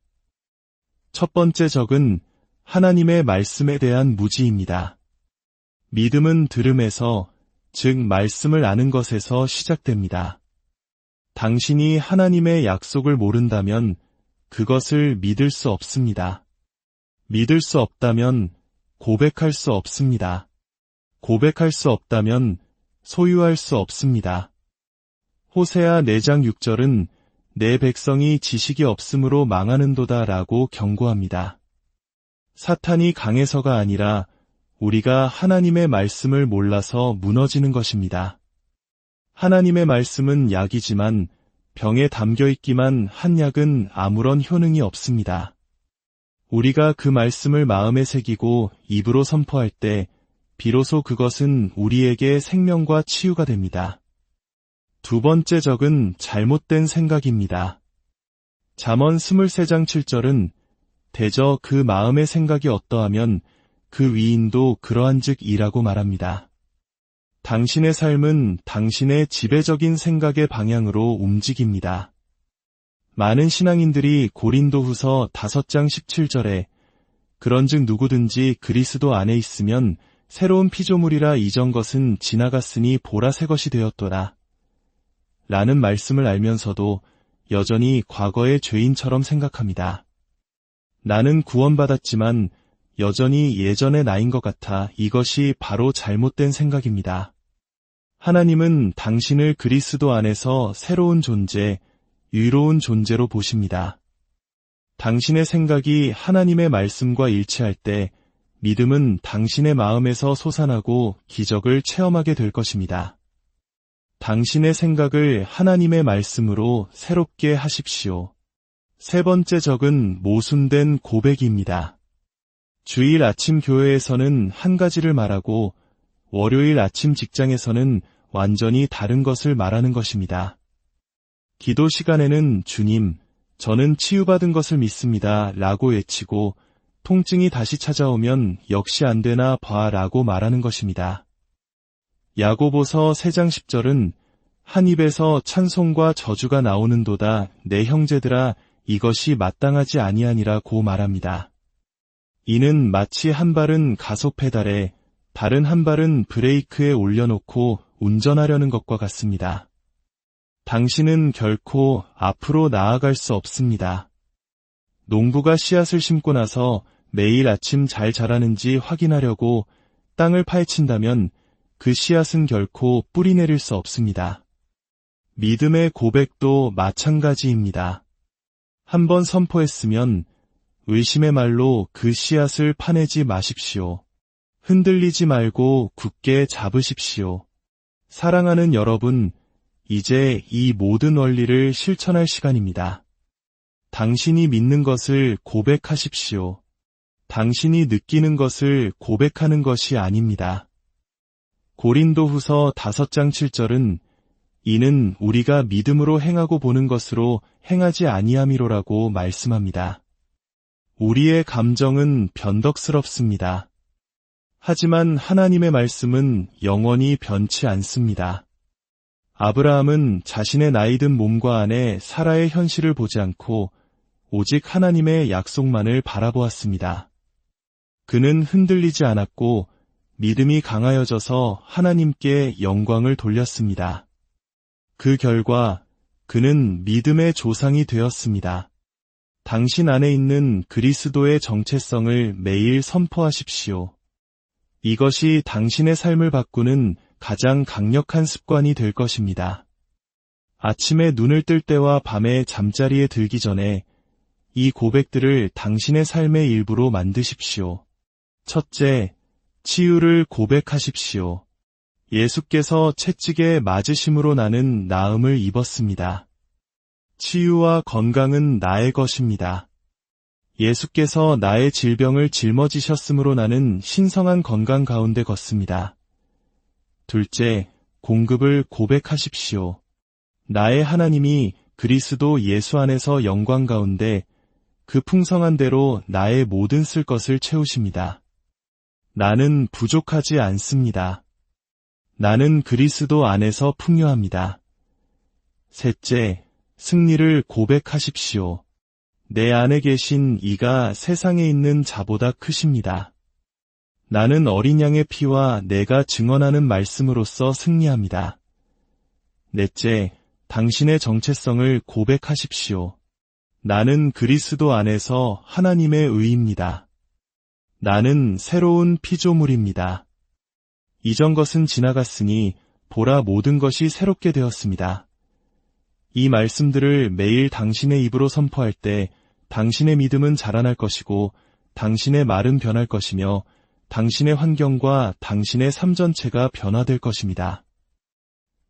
첫 번째 적은 하나님의 말씀에 대한 무지입니다. 믿음은 들음에서, 즉 말씀을 아는 것에서 시작됩니다. 당신이 하나님의 약속을 모른다면 그것을 믿을 수 없습니다. 믿을 수 없다면 고백할 수 없습니다. 고백할 수 없다면 소유할 수 없습니다. 호세아 4장 6절은 내 백성이 지식이 없으므로 망하는도다 라고 경고합니다. 사탄이 강해서가 아니라 우리가 하나님의 말씀을 몰라서 무너지는 것입니다. 하나님의 말씀은 약이지만 병에 담겨 있기만 한 약은 아무런 효능이 없습니다. 우리가 그 말씀을 마음에 새기고 입으로 선포할 때 비로소 그것은 우리에게 생명과 치유가 됩니다. 두 번째 적은 잘못된 생각입니다. 잠언 23장 7절은 대저 그 마음의 생각이 어떠하면 그 위인도 그러한즉이라고 말합니다. 당신의 삶은 당신의 지배적인 생각의 방향으로 움직입니다. 많은 신앙인들이 고린도후서 5장 17절에 그런즉 누구든지 그리스도 안에 있으면 새로운 피조물이라 이전 것은 지나갔으니 보라 새 것이 되었도다 라는 말씀을 알면서도 여전히 과거의 죄인처럼 생각합니다. 나는 구원받았지만 여전히 예전의 나인 것 같아 이것이 바로 잘못된 생각입니다. 하나님은 당신을 그리스도 안에서 새로운 존재, 유로운 존재로 보십니다. 당신의 생각이 하나님의 말씀과 일치할 때 믿음은 당신의 마음에서 솟아나고 기적을 체험하게 될 것입니다. 당신의 생각을 하나님의 말씀으로 새롭게 하십시오. 세 번째 적은 모순된 고백입니다. 주일 아침 교회에서는 한 가지를 말하고 월요일 아침 직장에서는 완전히 다른 것을 말하는 것입니다. 기도 시간에는 주님, 저는 치유받은 것을 믿습니다 라고 외치고 통증이 다시 찾아오면 역시 안 되나 봐 라고 말하는 것입니다. 야고보서 3장 10절은 한 입에서 찬송과 저주가 나오는도다 내 형제들아 이것이 마땅하지 아니하니라고 말합니다. 이는 마치 한 발은 가속 페달에 다른 한 발은 브레이크에 올려놓고 운전하려는 것과 같습니다. 당신은 결코 앞으로 나아갈 수 없습니다. 농부가 씨앗을 심고 나서 매일 아침 잘 자라는지 확인하려고 땅을 파헤친다면 그 씨앗은 결코 뿌리 내릴 수 없습니다. 믿음의 고백도 마찬가지입니다. 한번 선포했으면 의심의 말로 그 씨앗을 파내지 마십시오. 흔들리지 말고 굳게 잡으십시오. 사랑하는 여러분, 이제 이 모든 원리를 실천할 시간입니다. 당신이 믿는 것을 고백하십시오. 당신이 느끼는 것을 고백하는 것이 아닙니다. 고린도후서 5장 7절은 이는 우리가 믿음으로 행하고 보는 것으로 행하지 아니함이로라고 말씀합니다. 우리의 감정은 변덕스럽습니다. 하지만 하나님의 말씀은 영원히 변치 않습니다. 아브라함은 자신의 나이든 몸과 안에 사라의 현실을 보지 않고 오직 하나님의 약속만을 바라보았습니다. 그는 흔들리지 않았고 믿음이 강하여져서 하나님께 영광을 돌렸습니다. 그 결과 그는 믿음의 조상이 되었습니다. 당신 안에 있는 그리스도의 정체성을 매일 선포하십시오. 이것이 당신의 삶을 바꾸는 가장 강력한 습관이 될 것입니다. 아침에 눈을 뜰 때와 밤에 잠자리에 들기 전에 이 고백들을 당신의 삶의 일부로 만드십시오. 첫째, 치유를 고백하십시오. 예수께서 채찍에 맞으심으로 나는 나음을 입었습니다. 치유와 건강은 나의 것입니다. 예수께서 나의 질병을 짊어지셨으므로 나는 신성한 건강 가운데 걷습니다. 둘째, 공급을 고백하십시오. 나의 하나님이 그리스도 예수 안에서 영광 가운데 그 풍성한 대로 나의 모든 쓸 것을 채우십니다. 나는 부족하지 않습니다. 나는 그리스도 안에서 풍요합니다. 셋째, 승리를 고백하십시오. 내 안에 계신 이가 세상에 있는 자보다 크십니다. 나는 어린 양의 피와 내가 증언하는 말씀으로써 승리합니다. 넷째, 당신의 정체성을 고백하십시오. 나는 그리스도 안에서 하나님의 의입니다. 나는 새로운 피조물입니다. 이전 것은 지나갔으니 보라 모든 것이 새롭게 되었습니다. 이 말씀들을 매일 당신의 입으로 선포할 때 당신의 믿음은 자라날 것이고 당신의 말은 변할 것이며 당신의 환경과 당신의 삶 전체가 변화될 것입니다.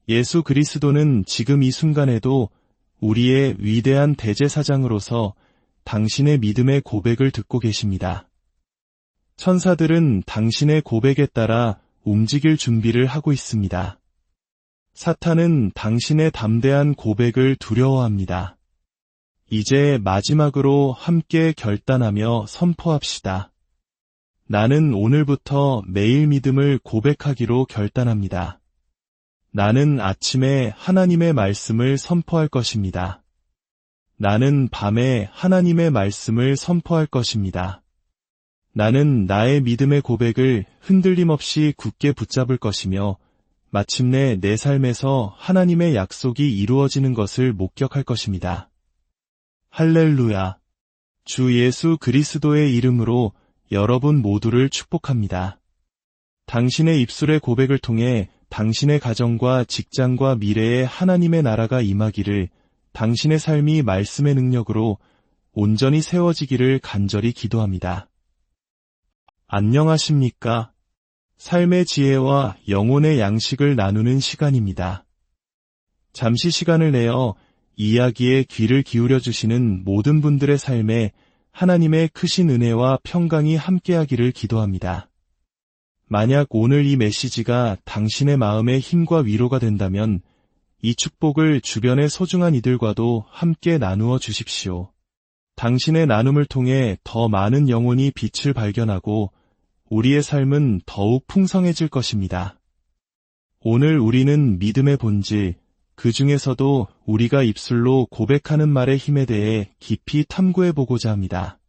예수 그리스도는 지금 이 순간에도 우리의 위대한 대제사장으로서 당신의 믿음의 고백을 듣고 계십니다. 천사들은 당신의 고백에 따라 움직일 준비를 하고 있습니다. 사탄은 당신의 담대한 고백을 두려워합니다. 이제 마지막으로 함께 결단하며 선포합시다. 나는 오늘부터 매일 믿음을 고백하기로 결단합니다. 나는 아침에 하나님의 말씀을 선포할 것입니다. 나는 밤에 하나님의 말씀을 선포할 것입니다. 나는 나의 믿음의 고백을 흔들림 없이 굳게 붙잡을 것이며 마침내 내 삶에서 하나님의 약속이 이루어지는 것을 목격할 것입니다. 할렐루야! 주 예수 그리스도의 이름으로 여러분 모두를 축복합니다. 당신의 입술의 고백을 통해 당신의 가정과 직장과 미래에 하나님의 나라가 임하기를, 당신의 삶이 말씀의 능력으로 온전히 세워지기를 간절히 기도합니다. 안녕하십니까? 삶의 지혜와 영혼의 양식을 나누는 시간입니다. 잠시 시간을 내어 이야기에 귀를 기울여 주시는 모든 분들의 삶에 하나님의 크신 은혜와 평강이 함께하기를 기도합니다. 만약 오늘 이 메시지가 당신의 마음의 힘과 위로가 된다면 이 축복을 주변의 소중한 이들과도 함께 나누어 주십시오. 당신의 나눔을 통해 더 많은 영혼이 빛을 발견하고 우리의 삶은 더욱 풍성해질 것입니다. 오늘 우리는 믿음의 본질, 그 중에서도 우리가 입술로 고백하는 말의 힘에 대해 깊이 탐구해보고자 합니다.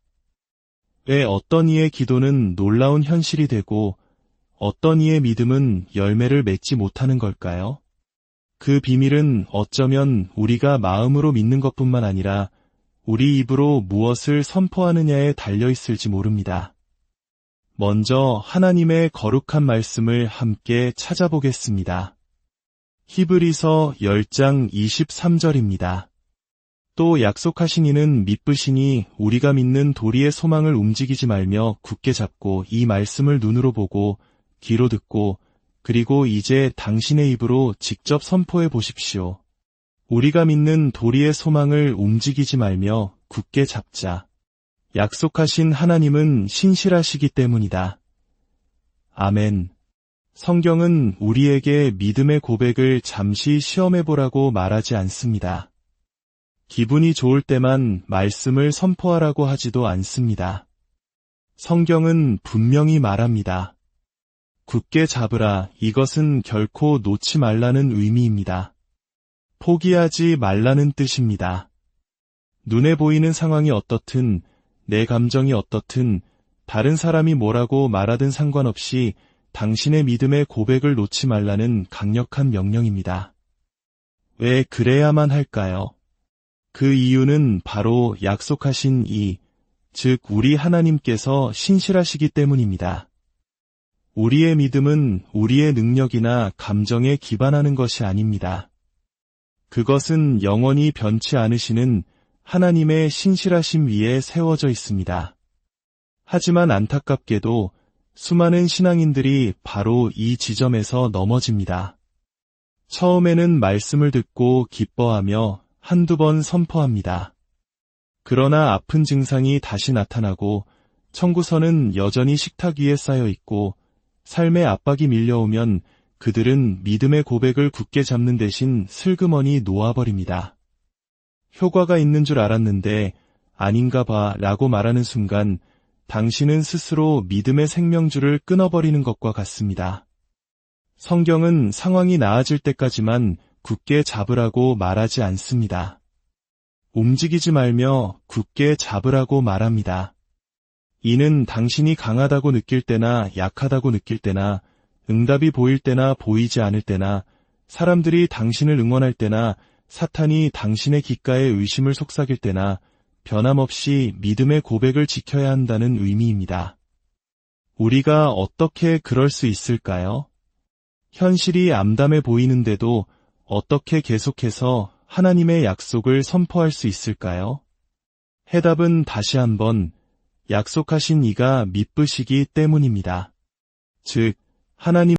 왜 어떤 이의 기도는 놀라운 현실이 되고 어떤 이의 믿음은 열매를 맺지 못하는 걸까요? 그 비밀은 어쩌면 우리가 마음으로 믿는 것뿐만 아니라 우리 입으로 무엇을 선포하느냐에 달려있을지 모릅니다. 먼저 하나님의 거룩한 말씀을 함께 찾아보겠습니다. 히브리서 10장 23절입니다. 또 약속하신 이는 믿으시니 우리가 믿는 도리의 소망을 움직이지 말며 굳게 잡고 이 말씀을 눈으로 보고 귀로 듣고 그리고 이제 당신의 입으로 직접 선포해 보십시오. 우리가 믿는 도리의 소망을 움직이지 말며 굳게 잡자. 약속하신 하나님은 신실하시기 때문이다. 아멘. 성경은 우리에게 믿음의 고백을 잠시 시험해보라고 말하지 않습니다. 기분이 좋을 때만 말씀을 선포하라고 하지도 않습니다. 성경은 분명히 말합니다. 굳게 잡으라. 이것은 결코 놓지 말라는 의미입니다. 포기하지 말라는 뜻입니다. 눈에 보이는 상황이 어떻든, 내 감정이 어떻든, 다른 사람이 뭐라고 말하든 상관없이 당신의 믿음의 고백을 놓지 말라는 강력한 명령입니다. 왜 그래야만 할까요? 그 이유는 바로 약속하신 즉 우리 하나님께서 신실하시기 때문입니다. 우리의 믿음은 우리의 능력이나 감정에 기반하는 것이 아닙니다. 그것은 영원히 변치 않으시는 하나님의 신실하심 위에 세워져 있습니다. 하지만 안타깝게도 수많은 신앙인들이 바로 이 지점에서 넘어집니다. 처음에는 말씀을 듣고 기뻐하며 한두 번 선포합니다. 그러나 아픈 증상이 다시 나타나고 청구서는 여전히 식탁 위에 쌓여 있고 삶의 압박이 밀려오면 그들은 믿음의 고백을 굳게 잡는 대신 슬그머니 놓아버립니다. 효과가 있는 줄 알았는데 아닌가 봐 라고 말하는 순간 당신은 스스로 믿음의 생명줄을 끊어버리는 것과 같습니다. 성경은 상황이 나아질 때까지만 굳게 잡으라고 말하지 않습니다. 움직이지 말며 굳게 잡으라고 말합니다. 이는 당신이 강하다고 느낄 때나 약하다고 느낄 때나 응답이 보일 때나 보이지 않을 때나 사람들이 당신을 응원할 때나 사탄이 당신의 귓가에 의심을 속삭일 때나 변함없이 믿음의 고백을 지켜야 한다는 의미입니다. 우리가 어떻게 그럴 수 있을까요? 현실이 암담해 보이는데도 어떻게 계속해서 하나님의 약속을 선포할 수 있을까요? 해답은 다시 한번 약속하신 이가 미쁘시기 때문입니다. 즉, 하나님